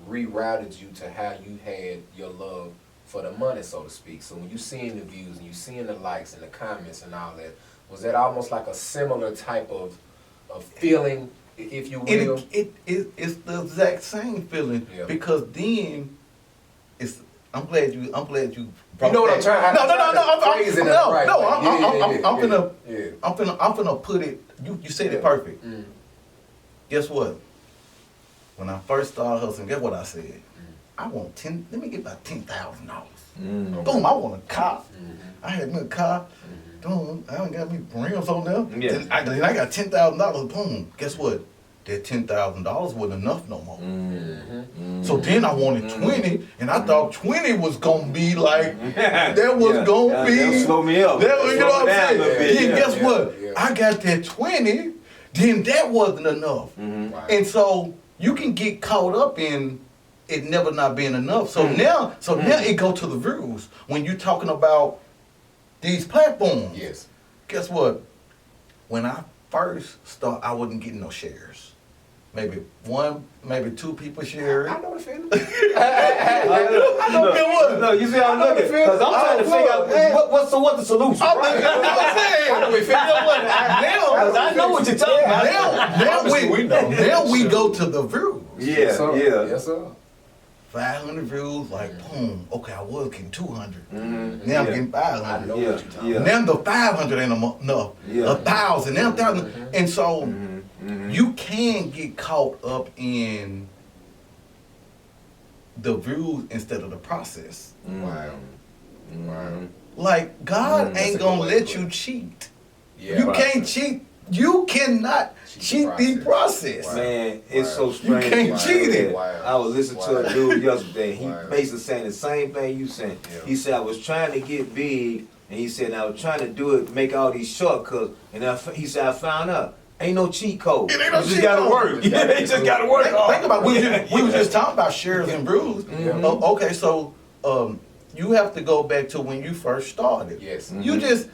rerouted you to how you had your love for the money, so to speak. So when you seeing the views and you seeing the likes and the comments and all that, was that almost like a similar type of feeling, if you will? It's the exact same feeling because then it's. I'm glad you. You know what I'm trying? I'm finna put it. You said it perfect. Guess what? When I first started hustling, guess what I said? I want 10. Let me get about $10,000. Boom! I want a car. I had me a car. Boom! I don't got me rims on there. Yeah. Then I got $10,000. Boom! Guess what? That $10,000 wasn't enough no more. So then I wanted 20, and I thought 20 was gonna be like that was gonna be. That'll slow me up. You know what I'm saying? Then guess what? Yeah. I got that 20. Then that wasn't enough, and so you can get caught up in it never not being enough. So now it go to the views when you're talking about these platforms. Yes. Guess what? When I first started, I wasn't getting no shares. Maybe one, maybe two people share it. I know the feeling. I know what. No, you see how I'm looking? Because I'm trying to figure out what's the solution. I'm saying. Because I know what you're talking about. Now we go to the views. Yeah, Yes, sir. yeah. Yes, sir. 500 views, like boom. Okay, I was getting 200. Now I'm getting I 500. know Yeah, what you're talking yeah. about. Now the 500 ain't enough. Yeah. 1,000. Now 1,000. And so you can get caught up in the views instead of the process. Wow. Wow. Like God That's ain't a gonna good way to let put you it. cheat. Yeah. You can't cheat. You cannot cheat the process. Wow. Man, it's Wow. so strange. You can't cheat it. Wow. I was listening to a dude yesterday. He Wow. basically saying the same thing you saying. Yeah. He said, I was trying to get big, and he said, I was trying to do it, make all these shortcuts, and he said, I found out. Ain't no cheat code. It ain't no You just cheat gotta code. work. Yeah, you just gotta work hard. Think about we was just talking about shares and brews. Okay, so you have to go back to when you first started. Yes. You just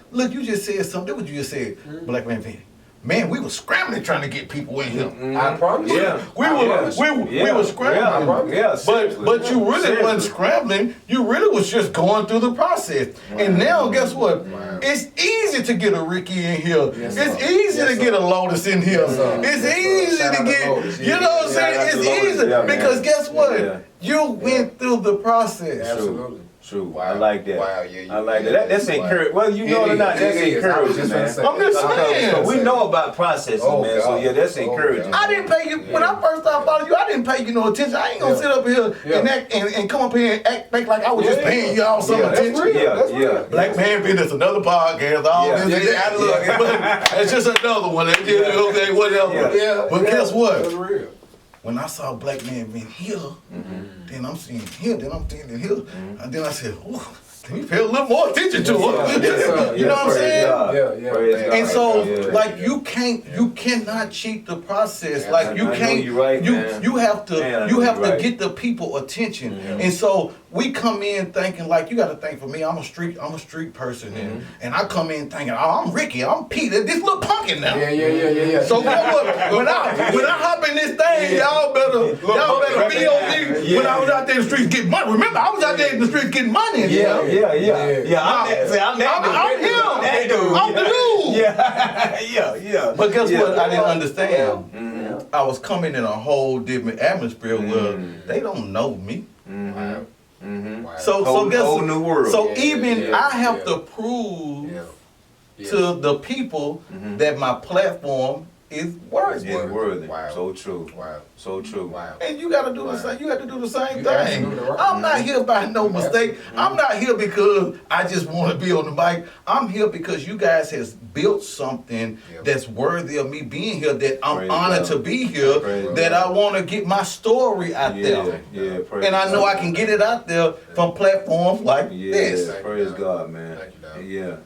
said something. What you just said, Black Man Van. Man, we was scrambling trying to get people in here. I promise you. Yeah. We were scrambling. Yeah, But you really wasn't scrambling. You really was just going through the process. And now, guess what? Wow. It's easy to get a Ricky in here. Yes, It's sir. easy Yes, to sir. get a Lotus in here. Yes, sir. It's Yes, sir. easy Shout to out to get, Lotus. you know what I'm Yeah, saying? shout out It's to Lotus. easy Yeah, because man. guess what? Yeah. You went through the process. Absolutely. True. Wow. I like that. Wow, yeah, I like that. That's wow. encouraging. Well, you know it or not, that's It is. I was encouraging, just gonna man. say I'm just that. saying. So we know about processes, Oh, man. So God. yeah, that's Oh, encouraging. God. I didn't pay you when I first started following you. I didn't pay you no attention. I ain't gonna Yeah. sit up here Yeah. and act and come up here and act like I was just paying y'all some Yeah, that's attention. real. Yeah, That's yeah. real. Black Man Business, another podcast. All Yeah. this, Yeah, that, look, yeah. but it's just another one. It's just, okay, whatever. Yeah. Yeah. But yeah. guess what? That's real. When I saw Black Man being here, then I'm seeing here, then I'm seeing here, and then I said, "Ooh, let me pay a little more attention to her." Yes, sir. You know what I'm Praise saying? God. Yeah. Praise man. God. And so, Yeah. like, you cannot cheat the process. Yeah, Like, you I know can't. you're right, man. You have to. Man, I you know have you're to right. get the people attention. And so we come in thinking like you got to think for me. I'm a street person, and I come in thinking, oh, I'm Ricky, I'm Peter, this little punkin now. Yeah. So guess what? When I hop in this thing, y'all better be on me. Yeah. When I was out there in the streets getting money. Remember, I was out there in the streets getting money. Yeah. I'm that I'm dude. him. That dude. I'm the dude. Yeah. But guess Yeah. what? I didn't understand. I was coming in a whole different atmosphere where they don't know me. Wow. Wow. So guess whole what? new world. So Yeah, even yeah, I have yeah. to prove Yeah. to the people that my platform is worthy. It's worthy. Wow. So true. Wow. So true. Wow. And you gotta do the same. You have to do the same You thing. absolutely right. I'm not here by no mistake. I'm not here because I just want to be on the mic. I'm here because you guys has built something that's worthy of me being here. That I'm Praise honored God. to be here. Praise That God. I want to get my story out there. Yeah. Praise And I know I can get it out there from platforms like this. Yeah, praise God, man. Thank you, dog. Yeah,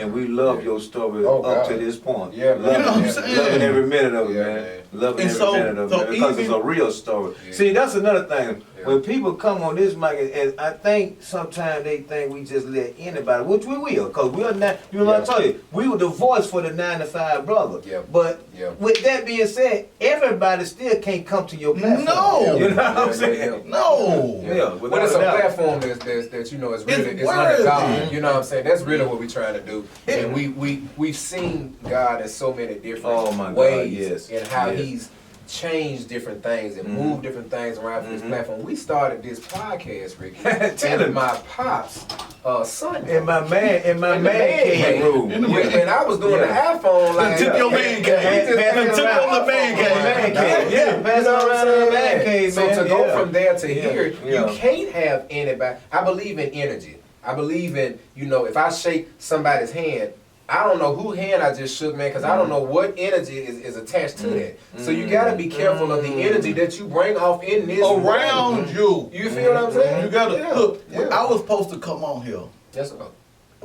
and we love your story Oh, up God. to this point. Yeah, man. loving, You know what I'm it, saying? loving every minute of it, Yeah, man. man. Loving And every so- minute of so it because it's even- a real story. Yeah. See, that's another thing. Yeah. when people come on this mic, and I think sometimes they think we just let anybody, which we will, because we are not, you know what I told you, we were the voice for the 9 to 5 brother. But with that being said, everybody still can't come to your platform. No. You know what I'm saying? No. But it's a platform that you know is really it's under God. You know what I'm saying? That's really what we're trying to do. And we've seen God in so many different ways and how He's changed different things and moved different things around for this platform. We started this podcast, Ricky, in my pops Sunday. In my man cave room. When I was doing the iPhone, like took your man cave. Took on the man cave. Yeah, pass around the man cave. So to go from there to here, you can't have anybody. I believe in energy. I believe in, you know, if I shake somebody's hand, I don't know who hand I just shook, man, because I don't know what energy is attached to that. So you got to be careful of the energy that you bring off in this around you. You feel what I'm saying? You got to look. I was supposed to come on here a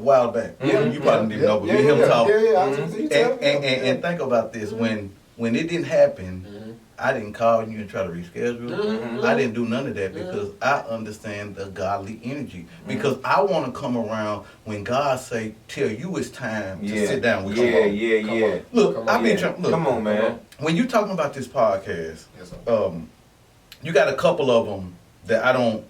while back. You probably didn't know, but me and him talk. And think about this: when it didn't happen, I didn't call you and try to reschedule. I didn't do none of that because I understand the godly energy. Because I want to come around when God say, tell you it's time to sit down with you. Look, I've been trying. Look, come on, man. When you talking about this podcast, you got a couple of them that I don't.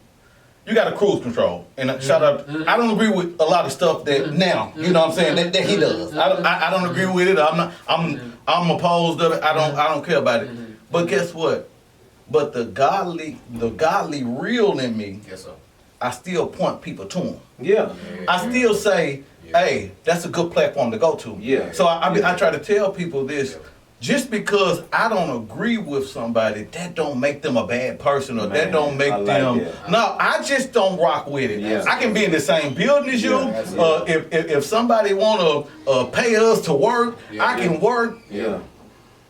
You got a cruise control, and shout out. I don't agree with a lot of stuff that now. You know what I'm saying that he does. I don't agree with it. I'm opposed of it. I don't care about it. But guess what? But the godly real in me, I still point people to him. I still say, hey, that's a good platform to go to. So I try to tell people this. Just because I don't agree with somebody, that don't make them a bad person, or that don't make them. No, I just don't rock with it. I can be in the same building as you. If somebody want to pay us to work, I can work.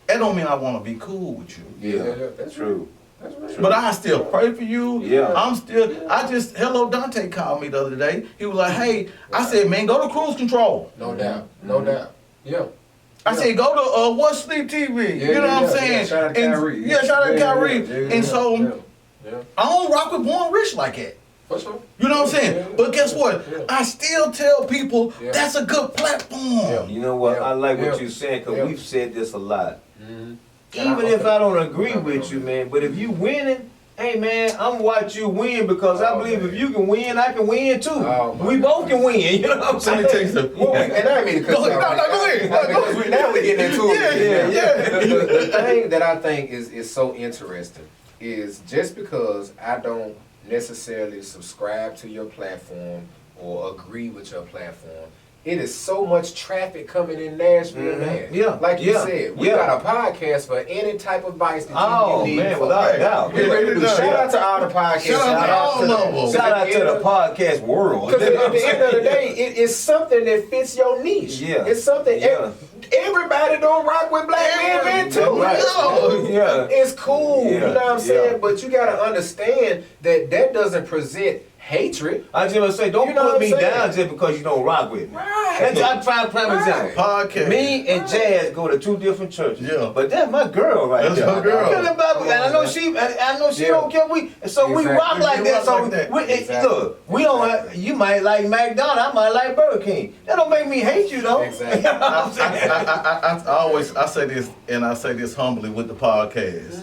That don't mean I want to be cool with you. That's true. But I still pray for you. Hello Dante called me the other day. He was like, hey, I said, man, go to cruise control. No doubt. I said, go to What Sleep TV. You know what I'm saying? Shout out to Kyrie. Shout out to Kyrie. And so, I don't rock with Born Rich like that. For sure. You know what I'm saying? But guess what? I still tell people that's a good platform. You know what? I like what you're saying, because we've said this a lot. Even if I don't agree with you, man, but if you winning, hey man, I'm watch you win, because I believe if you can win, I can win too. We both can win. You know what I'm saying? Let me tell you something. And I didn't mean to cut you off. Go ahead. Now we're getting into it. The thing that I think is so interesting is just because I don't necessarily subscribe to your platform or agree with your platform, it is so much traffic coming in Nashville, man. Like you said, we got a podcast for any type of advice that you need. Man, without a doubt. Shout out to all the podcasts. Shout out to the podcast world. Because at the end of the day, it is something that fits your niche. It's something everybody don't rock with Black Men too. It's cool, you know what I'm saying? But you got to understand that doesn't present hatred. I just want to say, don't put me down just because you don't rock with me. That's a prime example. Podcast. Me and Jazz go to 2 different churches. But that's my girl right there. That's my girl. And I know she don't care. We rock like that. So look, we don't. You might like McDonald's. I might like Burger King. That don't make me hate you though. Exactly. I say this, and I say this humbly with the podcast.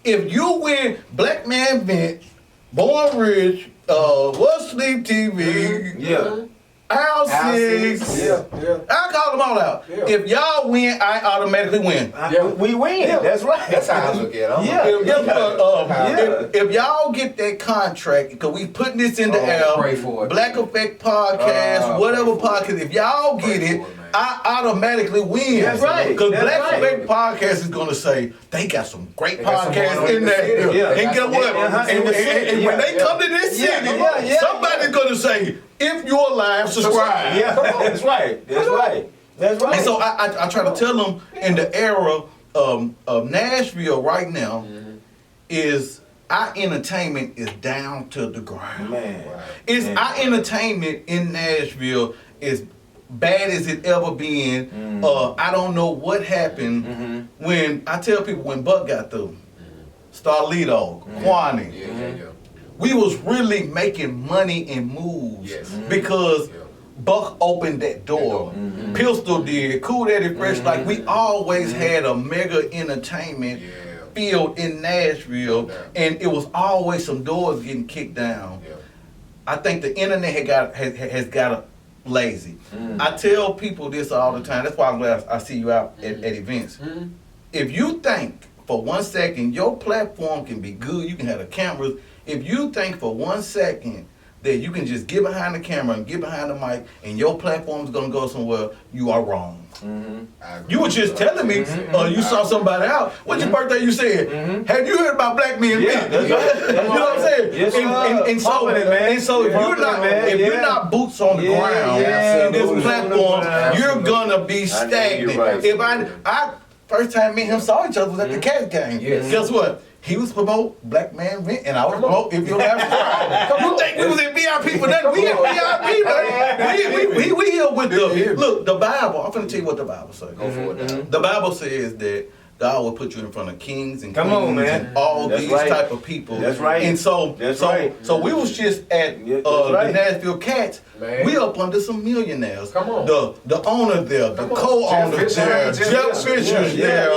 If you win Black Man Vent, Born Rich, What Sleep TV, Al 6, I call them all out. If y'all win, I automatically win. We win. That's right. That's how I look at it. If y'all get that contract, because we putting this in the air, pray for it. Black Effect Podcast, whatever podcast, if y'all get it, I automatically win. That's right. Because Black Effect Podcast is going to say, they got some great podcasts in there. And get what? And when they come to this city, somebody's going to say, if you're alive, subscribe. That's right. And so I try to tell them in the era of Nashville right now is our entertainment is down to the ground. Our entertainment in Nashville is bad as it ever been. I don't know what happened when I tell people when Buck got through. Starlito, Kwani. we was really making money and moves because Buck opened that door. Pistol did, Cool Daddy Fresh, like we always had a mega entertainment field in Nashville, and it was always some doors getting kicked down. I think the internet has got lazy. I tell people this all the time. That's why I'm glad I see you out at events. If you think for 1 second your platform can be good, you can have the cameras. If you think for 1 second that you can just get behind the camera and get behind the mic and your platform is gonna go somewhere, you are wrong. You were just telling me you saw somebody out. What's your birthday? You said, have you heard about Black Men? Yeah, that's right. You know what I'm saying? Yes, and so if you're not boots on the ground in this platform, you're gonna be stagnant. Right. If I first time me and him saw each other was at the Cat game. Guess what? He was promote Black Man Event, and I was promote If You're Last. You think we was in VIP for nothing? We in VIP, man. We here with look, the Bible. I'm finna tell you what the Bible says. Go for it now. The Bible says that God will put you in front of kings and Come queens on, man. and all That's these right. type of people. That's right. And so we was just at the Nashville Cats. Man. We up under some millionaires. Come on. The owner there, the co-owner there, Jeff Fisher's there.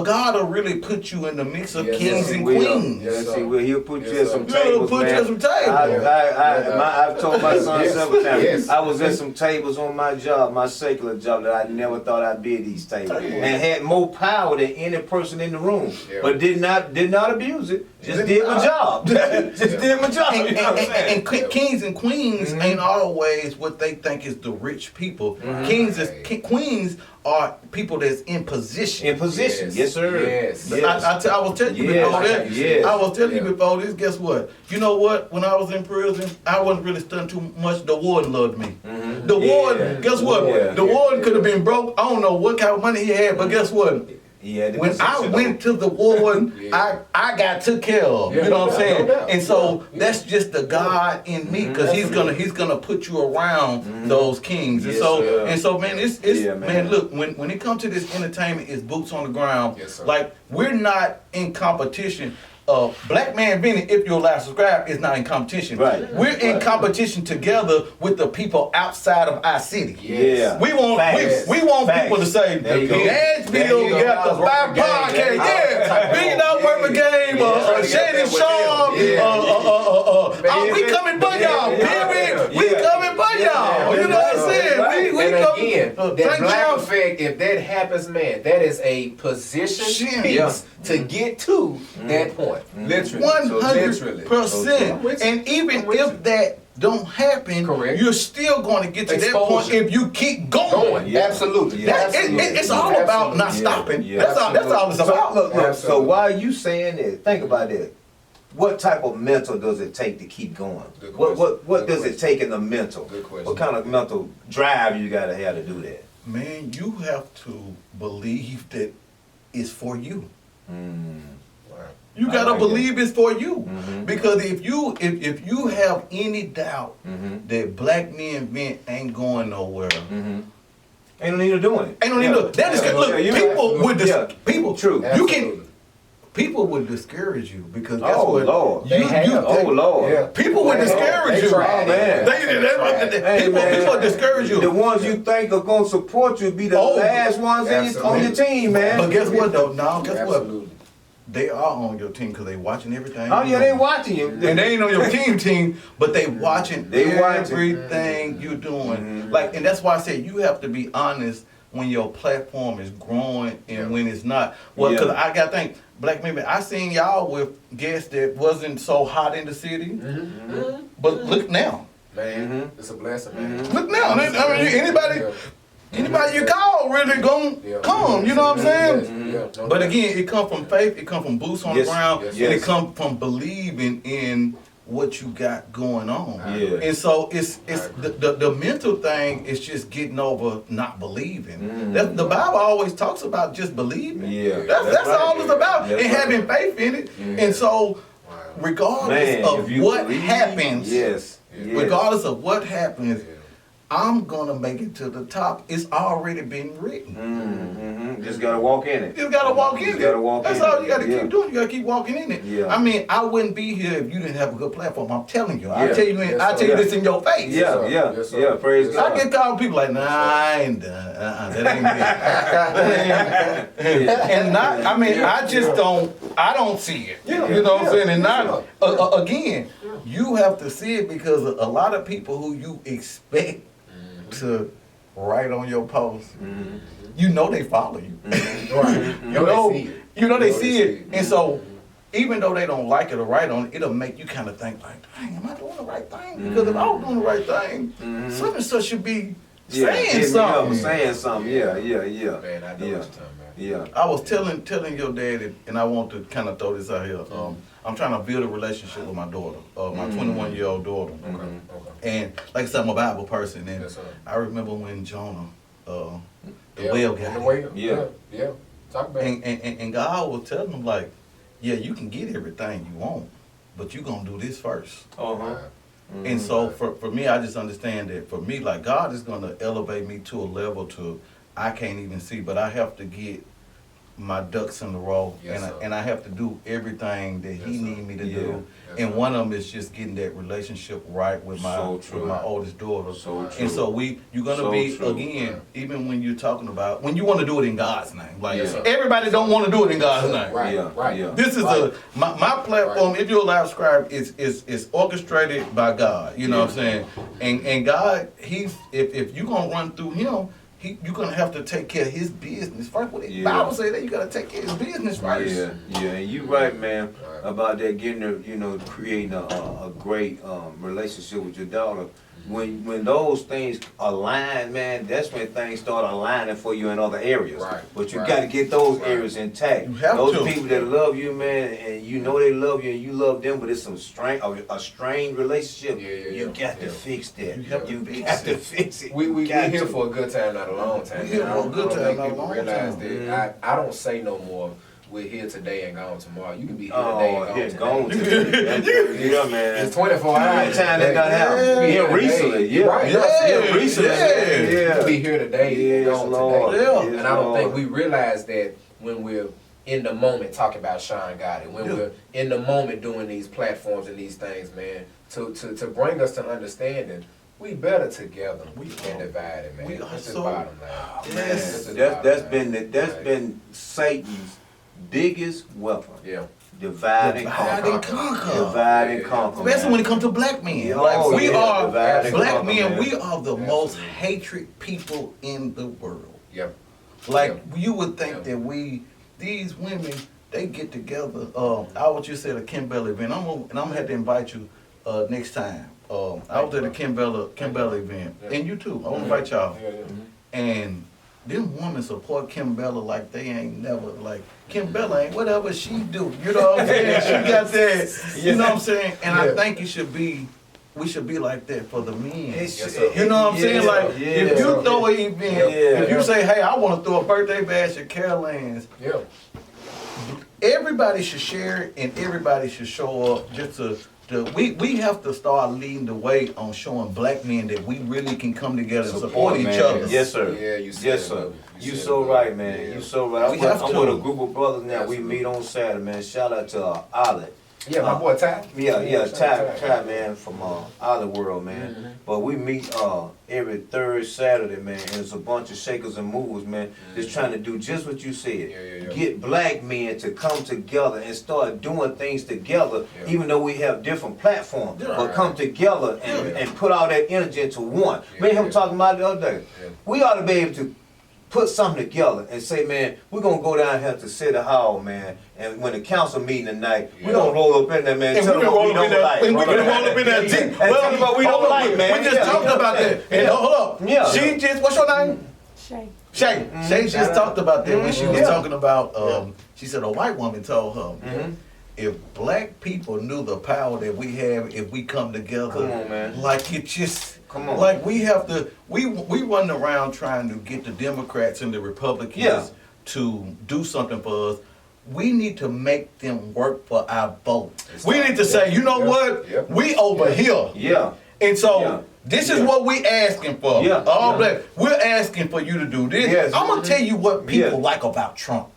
God will really put you in the mix of kings and queens. He'll put you at some tables, Put you at some tables. I've told my son several times. I was at some tables on my job, my secular job, that I never thought I'd be at these tables, and had more power than any person in the room, but did not abuse it. Just did my job. Did my job. And kings and queens ain't always what they think is the rich people. Queens are people that's in position. In position, yes sir. Yes. I was telling you before that. Yes. I was telling you before this. Guess what? You know what? When I was in prison, I wasn't really studying too much. The warden loved me. The warden. Guess what? The warden could have been broke. I don't know what kind of money he had, but guess what? When I went to the warden, I got took care of. You know what I'm saying? And so that's just the God in me, because he's gonna put you around those kings. And so man, it's man, look, when it comes to this entertainment, it's boots on the ground. Like, we're not in competition. Black Man Event, If You're Last Subscribe, is not in competition. Right. We're in competition together with the people outside of our city. Yeah. We want people to say, Nashville got the 5 podcast, $1 billion worth of game, Shady Shaw, we coming for y'all, period. We coming for y'all. You know what I'm saying? We again, that Black effect, if that happens, man, that is a position piece to get to that point. Literally. 100%. And even if that don't happen, you're still going to get to that point if you keep going. Absolutely. It's all about not stopping. That's all it's about. Look, so while you saying that, think about it. What type of mental does it take to keep going? What does it take in the mental? What kind of mental drive you gotta have to do that? Man, you have to believe that it's for you. You gotta believe it's for you, because if you have any doubt that Black Men Event ain't going nowhere, ain't no need of doing it. Ain't no need of that. Look, people True. You can. People would discourage you, because guess what? Lord. People would discourage you. People discourage you. The ones you think are gonna support you be the last ones on your team, man. But guess what though? Now guess what? They are on your team because they watching everything. Oh yeah, they watching you. And they ain't on your team, but they watching everything you're doing. Like, and that's why I said you have to be honest when your platform is growing and when it's not. Well, because I gotta think, Black Men, I seen y'all with guests that wasn't so hot in the city, but look now. Man, it's a blessing, man. Look now. I mean, anybody you call really gonna come, you know what I'm saying? But again, it come from faith, it come from boots on the ground, and it come from believing in what you got going on. And so it's the mental thing is just getting over not believing. The Bible always talks about just believing. That's all it's about, and having faith in it. And so regardless of what happens, regardless of what happens, I'm gonna make it to the top. It's already been written. Just gotta walk in it. You gotta walk in it. That's all you gotta keep doing. You gotta keep walking in it. Yeah. I mean, I wouldn't be here if you didn't have a good platform. I'm telling you. Yeah. I tell you this in your face. Yeah. Praise God. I get called people like, nah, I ain't done. That ain't me. And not, I mean, I just don't. I don't see it. You know what I'm saying? And not again, you have to see it because a lot of people who you expect to write on your post, you know they follow you. Right. You know they see it. And so even though they don't like it or write on it, it'll make you kind of think like, dang, am I doing the right thing? Because if I was doing the right thing, such and such should be saying something. Saying something. Yeah. Man, I know what you're talking about. Yeah. I was telling your daddy, and I want to kind of throw this out here. I'm trying to build a relationship with my daughter, my 21-year-old daughter. Okay. And like I said, I'm a Bible person, and Yes, sir. I remember when Jonah, the Yeah, whale in got the him. whale. Yeah. Yeah. Talk about it. And God was telling him like, yeah, you can get everything you want, but you gonna do this first. And so for me, I just understand that for me, like God is gonna elevate me to a level to I can't even see, but I have to get my ducks in a row, Yes, sir. and I have to do everything that He Yes, sir. need me to Yeah. do. Yes, And sir. one of them is just getting that relationship right with my So with true. my oldest daughter. So true. And so you're gonna So be true. again, even when you're talking about when you want to do it in God's name. Like Yes, sir. everybody don't want to do it in God's name. Right. Yeah, Right. yeah. This is Right. my platform. Right. If you're a live scribe, is orchestrated by God. You know what I'm saying? And God, if you gonna run through Him, you're gonna have to take care of His business first. What the Yeah. Bible say that you gotta take care of His business first. Yeah, and you right, man, Right. about that creating a great relationship with your daughter. When those things align, man, that's when things start aligning for you in other areas. Right, But you right. got to get those Right. areas intact. You have those to. people that love you, man, and you know they love you and you love them, but it's a strained relationship. Yeah, yeah, You yeah. got to fix that. You have to fix got to it. fix it. We Got here to. for a good time, not a long time. We here man. for a good I don't time, think not a people long realize time. that I don't say no more. We're here today and gone tomorrow. You can be here today Oh, and yeah, gone gone today. today. Yeah, man. It's 24 hours. Time that done happened. Yeah, Yeah, recently. Yeah, Right. yeah, recently. Yeah. You can be here today and Yes, gone Lord. today. Yeah. And I don't think we realize that when we're in the moment talking about Sean God and when we're in the moment doing these platforms and these things, man, to bring us to understanding, we better together than divided, man. We are That's the so- bottom line. Yes. That's been Satan's biggest weapon. Yeah. Divide and Divide and conquer. conquer. Divide and conquer. Especially man. when it comes to black men. Yeah, Like oh, we yeah, are divide and black conquer, men, man. we are the most Absolutely. hated people in the world. Yep. Like Yeah. you would think Yeah. that these women, they get together. I was just at a Kimbella event. I'm gonna have to invite you next time. I was at a Kimbella event, Yeah. and you too. I want to invite y'all. Yeah, yeah. And them women support Kimbella like they ain't never like Kimbella ain't whatever she do. You know what I'm saying? She got that. You know what I'm saying? And I Yeah. think we should be like that for the men. Yes, sir. You know what I'm saying? Like if you throw an event, Yeah. if you say, hey, I want to throw a birthday bash at Carol Ann's, Yeah. everybody should share it and everybody should show up just to we have to start leading the way on showing black men that we really can come together and support each man. other. Yes, sir. Yeah, you said Yes, it, sir. brother. You said so it, brother. right, man. Yeah. You so right. We have I'm to. with a group of brothers now. Absolutely. We meet on Saturday, man. Shout out to Olive. Yeah, my boy Ty. Yeah, shout Ty, man, from Olive World, man. Mm-hmm. But we meet every third Saturday, man. And it's a bunch of shakers and movers, man, just trying to do just what you said. Yeah. Get black men to come together and start doing things together, Yeah. even though we have different platforms. Yeah. But come together and put all that energy into one. Yeah, Me and him yeah. talking about it the other day. Yeah. We ought to be able to put something together and say, man, we're gonna go down here to City Hall, man, and when the council meeting tonight, we're gonna roll up in there, man, And tell we them can what roll we up in don't there. like. And we can roll up in there deep. And tell them what we don't like, man. We just talked about that. And hold up. Yeah. She just, what's your name? Shay. Shay. Shay just talked about that when she was Yeah. talking about, she said a white woman told her, if black people knew the power that we have if we come together, Come on, man. like it just, Come on. like we have to, we run around trying to get the Democrats and the Republicans Yeah. to do something for us. We need to make them work for our vote. We need to say, you know what? Yeah. We over here. Yeah. And so Yeah. This is what we asking for. Yeah. All black. We're asking for you to do this. Yes. I'm gonna tell you what people like about Trump.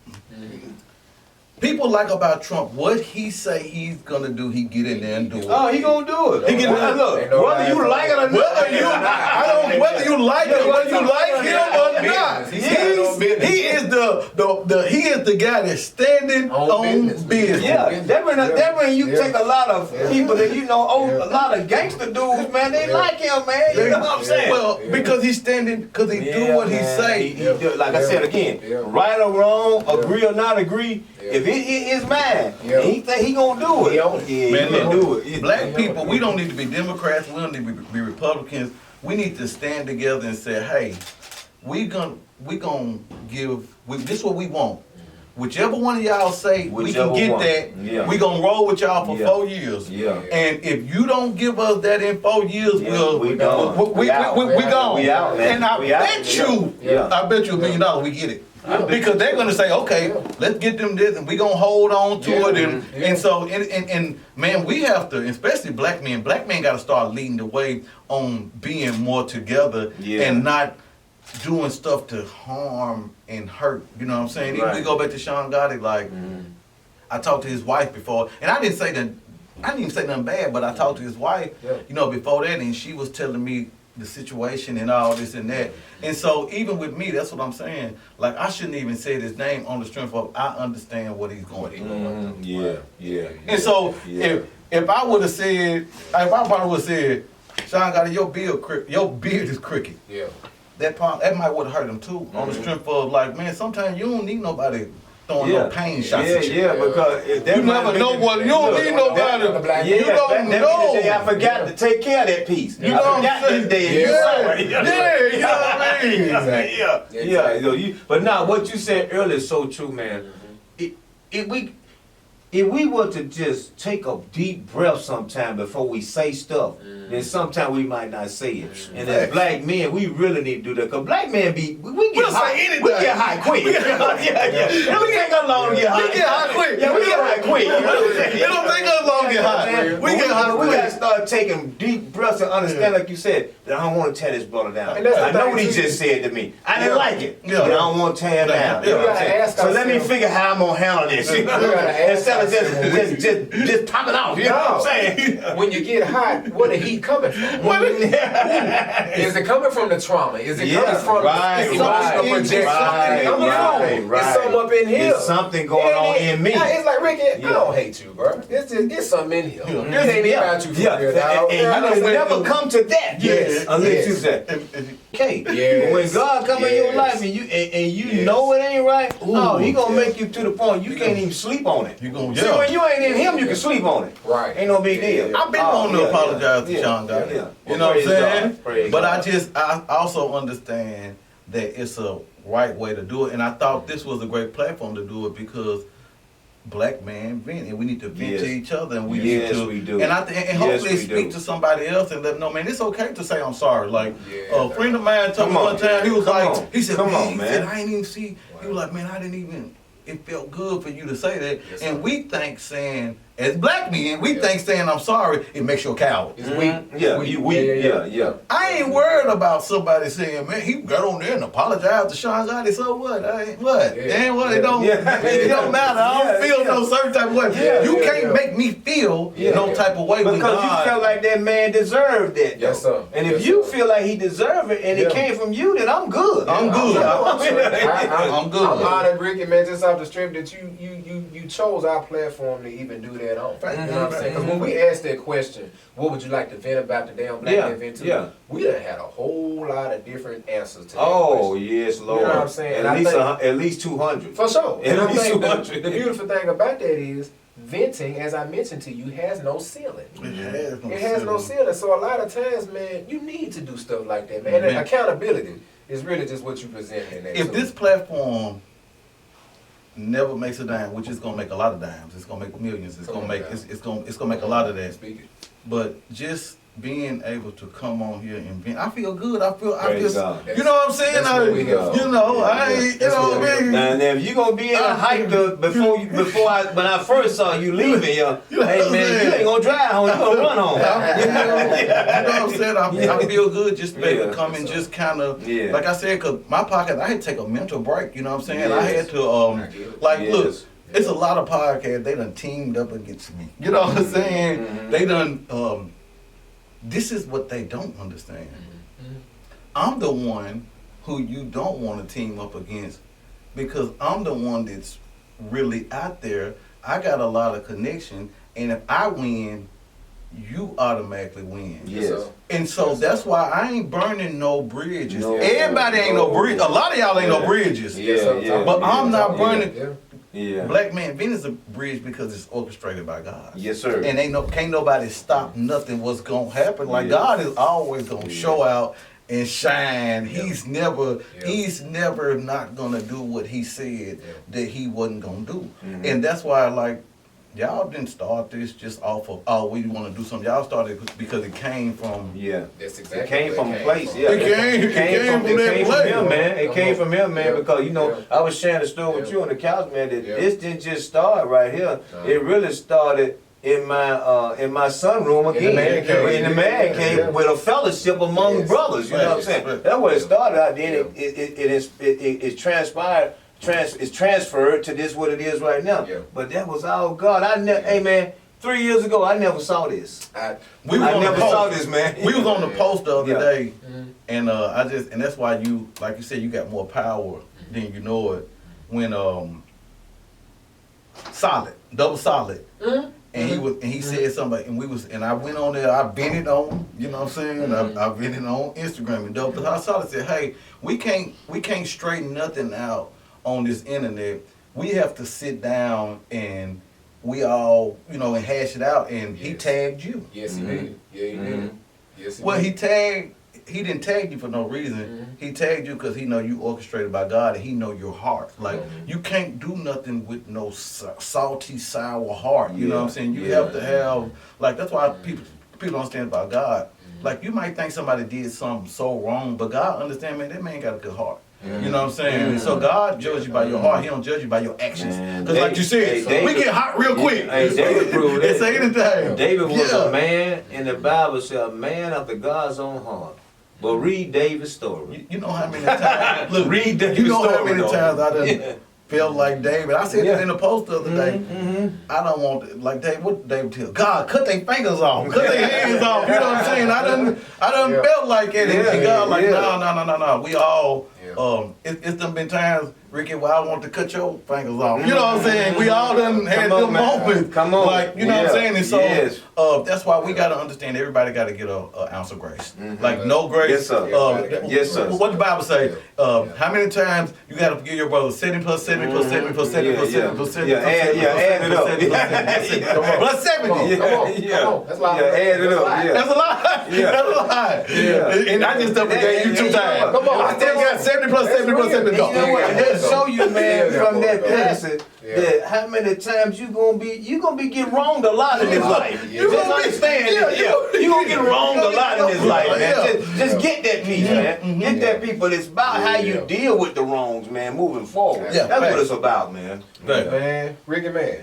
People like about Trump, what he say he's gonna do, he get in there and do it. Oh, he gonna do it. He get in there. Look, whether you like it or not. Whether you like it, whether you like him or not, he is the guy that's standing on business. Yeah, that mean you take a lot of people that a lot of gangster dudes, man. They like him, man. You know what I'm saying? Well, because he's standing, because he do what he say. He do, like I said again, right or wrong, agree or not agree. If it is mine, and he think he gonna do it. Man, he gonna do it. Black people, we don't need to be Democrats. We don't need to be Republicans. We need to stand together and say, hey, we gonna give. This is what we want. Whichever one of y'all say we can get that, we gonna roll with y'all for 4 years. Yeah. And if you don't give us that in 4 years, we gone. We out, man. And I bet you $1 million we get it. Because they're gonna say, okay, let's get them this, and we gonna hold on to it, and so man, we have to, especially black men gotta start leading the way on being more together and not doing stuff to harm and hurt. You know what I'm saying? Even we go back to Sean Gotti, like I talked to his wife before, and I didn't even say nothing bad, but I talked to his wife, before that, and she was telling me the situation and all this and that. And so even with me, that's what I'm saying. Like, I shouldn't even say his name on the strength of I understand what he's going through. Yeah. And so if I would have said, if I probably would have said, Sean Gotti, your beard is crooked. Yeah. That might would have hurt him too. On the strength of like, man, sometimes you don't need nobody throwing no pain shots at you. Because you never know what you don't need nobody. You don't know. I forgot to take care of that piece. You know what I'm saying? You know what I mean? But now what you said earlier is so true, man. If we were to just take a deep breath sometime before we say stuff, then sometimes we might not say it. And as black men, we really need to do that. Because black men we get high. We get high quick. It don't take us long to get high. We get high quick. Yeah, we get high quick. It don't take us long to get high. We get high quick. We gotta start taking deep breaths and understand, like you said, that I don't want to tear this brother down. I know what he just said to me. I didn't like it. But I don't want to tear him down. So let me figure how I'm gonna handle this. Instead of just popping off. You know what I'm saying? When you get hot, where the heat coming from? Is it coming from the trauma? Is it coming from the emotional projection? It's something up in here. There's something going on in me. It's like, Ricky, I don't hate you, bro. It's something in here. It ain't about you for real, dog. And you never come to that unless you say, okay. But when God come in your life and you know it ain't right, He gonna make you to the point you can't even sleep on it. See, when you ain't in Him, you can sleep on it. Right. Ain't no big deal. I've been wanting to apologize to Sean Gotti. You know what I'm saying? But I also understand that it's a right way to do it, and I thought this was a great platform to do it because black man vent, and we need to vent to each other, and we need to. We do. And hopefully speak to somebody else and let them know, man, it's okay to say I'm sorry. Like a friend of mine told me one time, he said, "Come on, man." I ain't even see. He was like, man, I didn't even. It felt good for you to say that, and we think saying, as black men, we think saying I'm sorry, it makes you a coward. It's weak. You weak. Yeah. I ain't worried about somebody saying, man, he got on there and apologized to Sean Gotti, so what? What? Damn what? It don't matter. I don't feel no certain type of way. You can't make me feel no type of way. Because you felt like that man deserved it. Yes, sir. And if you feel like he deserved it and it came from you, then I'm good. I'm good. I'm good. I'm honored, Ricky, man, just off the strip that you chose our platform to even do that on. You know what I'm saying? Because when we asked that question, what would you like to vent about the damn black man vent to? We done had a whole lot of different answers to that question. Yes, Lord. You know what I'm saying? At least 200. For sure. At least 200. The beautiful thing about that is venting, as I mentioned to you, has no ceiling. It has no ceiling. So a lot of times, man, you need to do stuff like that, man. And accountability is really just what you present in that. If this platform never makes a dime, which is gonna make a lot of dimes, it's gonna make millions. It's gonna make a lot of that. But just being able to come on here and I feel good. I feel God. you know what I'm saying? I ain't, you know what I mean? And if you gonna be in a hype when I first saw you leaving, hey man, you ain't gonna drive home, you gonna run home. You know what I'm saying? I feel good just to be able to come and just kind of, like I said, cause my podcast, I had to take a mental break. You know what I'm saying? I had to look. It's a lot of podcasts, they done teamed up against me. You know what I'm saying? They done, this is what they don't understand. I'm the one who you don't want to team up against because I'm the one that's really out there. I got a lot of connection, and if I win, you automatically win. Yes. And so that's why I ain't burning no bridges. Everybody ain't no bridge. A lot of y'all ain't no bridges. But I'm not burning. Black Man Event is a bridge because it's orchestrated by God. Yes, sir. And can't nobody stop nothing what's gonna happen. Like God is always gonna show out and shine. He's never not gonna do what he said that he wasn't gonna do. And that's why like y'all didn't start this just off of we want to do something. Y'all started because it came from That's exactly it came from a place. It came from him, man. It came from him, man. Because I was sharing a story with you on the couch, man. That this didn't just start right here. It really started in my sunroom again, in the man cave with a fellowship among brothers. You know what I'm saying? That's where it started out. Then it transpired. It's transferred to this what it is right now. But that was all God. Hey man, 3 years ago I never saw this. I never saw this, man. We was on the post the other day, and and that's why you, like you said, you got more power than you know it. When double solid. And he said something, and I went on there, I vented on, you know what I'm saying? I vented on Instagram, and Double Solid said, hey, we can't straighten nothing out on this internet. We have to sit down and we all, and hash it out. And he tagged you. Yes, he did. Yeah, he did. Yes, he did. He didn't tag you for no reason. He tagged you because he know you orchestrated by God and he know your heart. Like, you can't do nothing with no salty, sour heart. You know what I'm saying? You have to have, like, that's why people don't understand about God. Like, you might think somebody did something so wrong, but God understand, man, that man got a good heart. You know what I'm saying? So God judges you by your heart. He don't judge you by your actions. Because like you said, we get hot real quick. David proved that. Say anything. David was a man, and the Bible said, a man after God's own heart. But read David's story. You know how many times, look, read David's story. You know how many times I done felt like David. I said that in the post the other day. I don't want to, like David, what did David tell? God, cut their fingers off, cut their hands off. You know what I'm saying? I done felt like it. And God like, no. We all, it's done been times, Ricky, where I want to cut your fingers off. You know what I'm saying? We all done had them moments. Come on. Like, you know what I'm saying? And so that's why we got to understand everybody got to get an ounce of grace. Like, no grace. Yes, sir. Yes, sir. What the Bible say? How many times you got to forgive your brother? 70 plus 70 plus 70 plus 70 plus 70 plus 70 plus 70 add it up. Plus 70. Come on. That's a lot. Add it up. That's a lot. That's a lot. And I just gave you 2 times. Come on. I still got 70 plus 70 plus 70. You know what? That show you, man, from that passage, that how many times you gonna be get wronged a lot in this life. Just understand it. You gonna get wronged a lot in this life, man. Just get that piece, man. Get that piece. But it's about how you deal with the wrongs, man, moving forward. That's what it's about, man. Man, Ricky, man.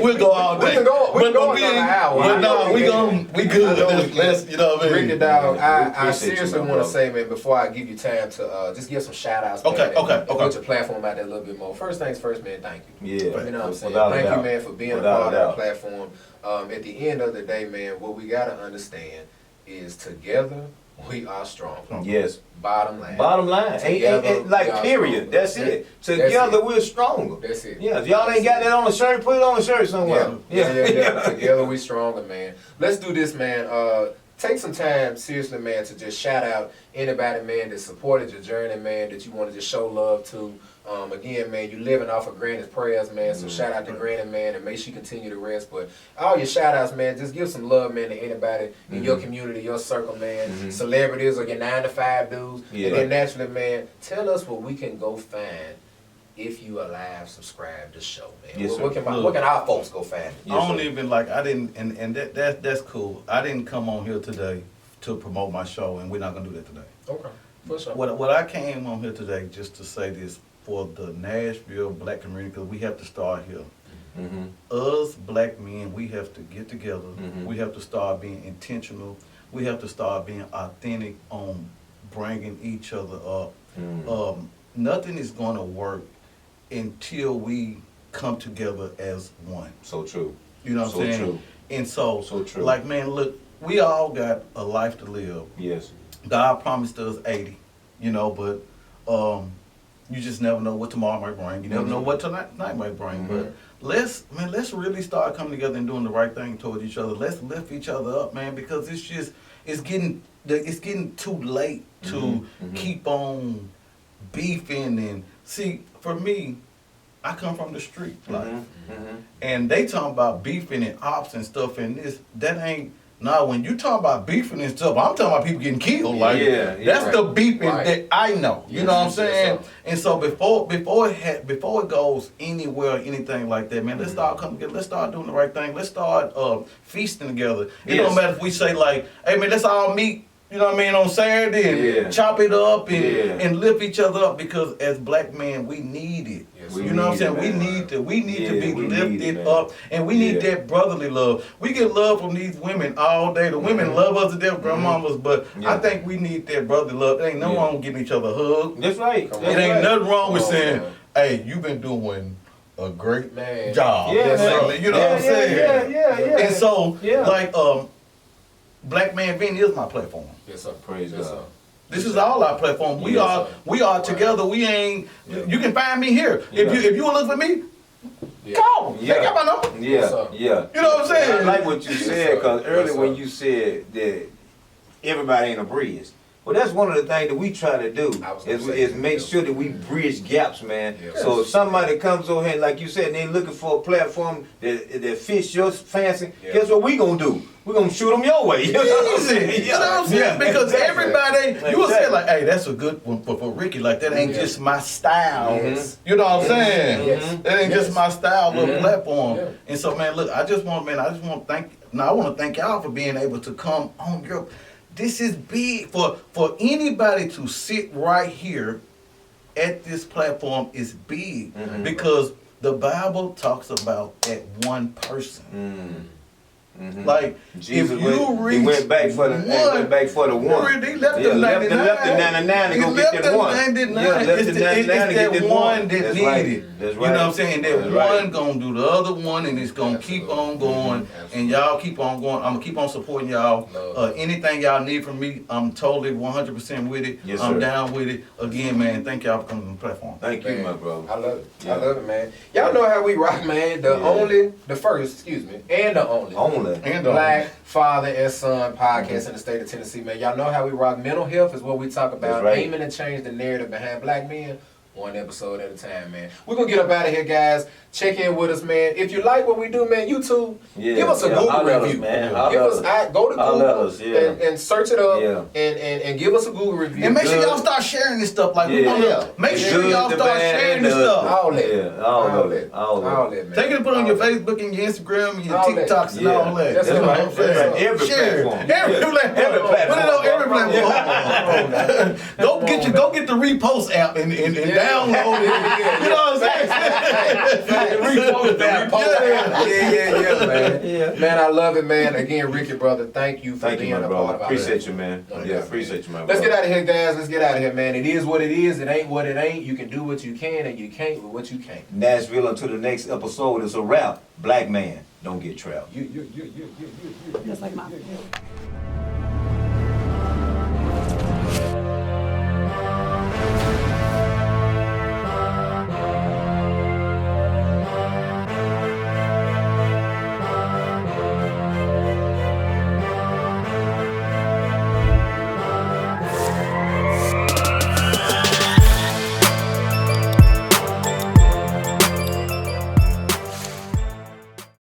We'll go all day. We can go another hour. But no, we good. Let's, you know what I mean? Ricky, dog, I seriously want to say, man, before I give you time to just give some shout outs. Okay. Put your platform out there a little bit more. First things first, man, thank you. Yeah. You know what I'm saying? Thank you, man, for being a part of the platform. At the end of the day, man, what we got to understand is together we are strong. Yes. Bottom line. Bottom line. Ain't like, period. That's it. Together we're stronger. That's it. Yeah. If y'all ain't got that on the shirt, put it on the shirt somewhere. Yeah. Together we stronger, man. Let's do this, man. Take some time, seriously, man, to just shout out anybody, man, that supported your journey, man, that you want to just show love to. Again, man, you living off of Granny's prayers, man, so shout out to Granny, man, and make sure you continue to rest. But all your shout outs, man, just give some love, man, to anybody in your community, your circle, man, celebrities or your 9-to-5 dudes. And then naturally, man, tell us where we can go find if you alive, subscribe to the show, man. Yes, What sir. can our folks go find? Yes, I don't sir. even like, I didn't, and that's cool. I didn't come on here today to promote my show, and we're not gonna do that today. Okay, for sure. What I came on here today just to say this for the Nashville black community, because we have to start here. Mm-hmm. Us black men, we have to get together. Mhm. We have to start being intentional. We have to start being authentic on bringing each other up. Nothing is going to work until we come together as one. So true. You know what So I'm saying? true. And so, So true. like, man, look, we all got a life to live. Yes. God promised us 80, you know, but you just never know what tomorrow might bring. You never know what tonight might bring. But let's really start coming together and doing the right thing towards each other. Let's lift each other up, man, because it's getting too late to keep on beefing. And see, for me, I come from the street life, and they talking about beefing and ops and stuff, and that ain't. Now, when you talk about beefing and stuff, I'm talking about people getting killed. Like, that's the beefing that I know. You know what I'm saying? And so before it goes anywhere, anything like that, man, let's start coming together. Let's start doing the right thing. Let's start feasting together. It don't matter if we say like, hey man, let's all meet. You know what I mean, on Saturday and chop it up and lift each other up, because as black men we need it. Yes, You know what I'm saying? We need to be lifted up, and we need that brotherly love. We get love from these women all day. The women love us to death, grandmamas, but I think we need that brotherly love. There ain't no wrong with giving each other a hug. That's right. It ain't nothing wrong with saying, hey, you've been doing a great job. Yeah, man. You know what I'm saying? Yeah. And so, like, Black Man Vinny is my platform. Yes, sir. Praise God. This is all our platform. We Yes, are together. We ain't. You can find me here. If you look for me, call. They got my number. Yeah. You know what I'm saying? I like what you said, because earlier when you said that everybody ain't a bridge. Well, that's one of the things that we try to do is make sure that we bridge gaps, man. Yes. So if somebody comes over here, like you said, and they looking for a platform that fits your fancy, guess what we gonna do? We gonna shoot them your way. You know what I'm saying? You know what I'm saying? Because everybody, you will say like, hey, that's a good one for Ricky. Like, that ain't just my style. You know what I'm saying? That ain't just my style of platform. And so, man, look, I just want to thank y'all for being able to come on your. This is big for anybody to sit right here at this platform is big, because the Bible talks about that one person. Like, Jesus if you reach he went back for the one. He left the 99. Left the 99 to go get that one. It's that one that needed. That's right. You know what I'm saying? That one gonna do the other one, and it's gonna keep on going. And y'all keep on going. I'm gonna keep on supporting y'all. Anything y'all need from me, I'm totally 100% with it. Yes, I'm sir. down with it. Again, man, thank y'all for coming on the platform. Thank you, my brother. I love it. I love it, man. Y'all know how we rock, man. The first, and the only. And Black Father and Son podcast in the state of Tennessee, man. Y'all know how we rock. Mental health is what we talk about. That's right. Aiming to change the narrative behind black men, one episode at a time, man. We're gonna get up out of here, guys. Check in with us, man. If you like what we do, man, YouTube, give us a Google review. Go to Google and search it up and give us a Google review. And make sure y'all start sharing this stuff. Like, make sure y'all start sharing this stuff. All that, man. Take it and put it on your Facebook and your Instagram and your TikToks and all that. That's right. Every platform. Every platform. Put it on every platform. Go get the repost app and download it. You know what I'm saying? Repost that. Man. Man, I love it, man. Again, Ricky, brother, thank you for being a part of our Appreciate you, man. Appreciate you, man. Let's get out of here, guys. Let's get out of here, man. It is what it is. It ain't what it ain't. You can do what you can, and you can't with what you can't. Nashville, until the next episode is a wrap. Black man, don't get trapped. You. Just like my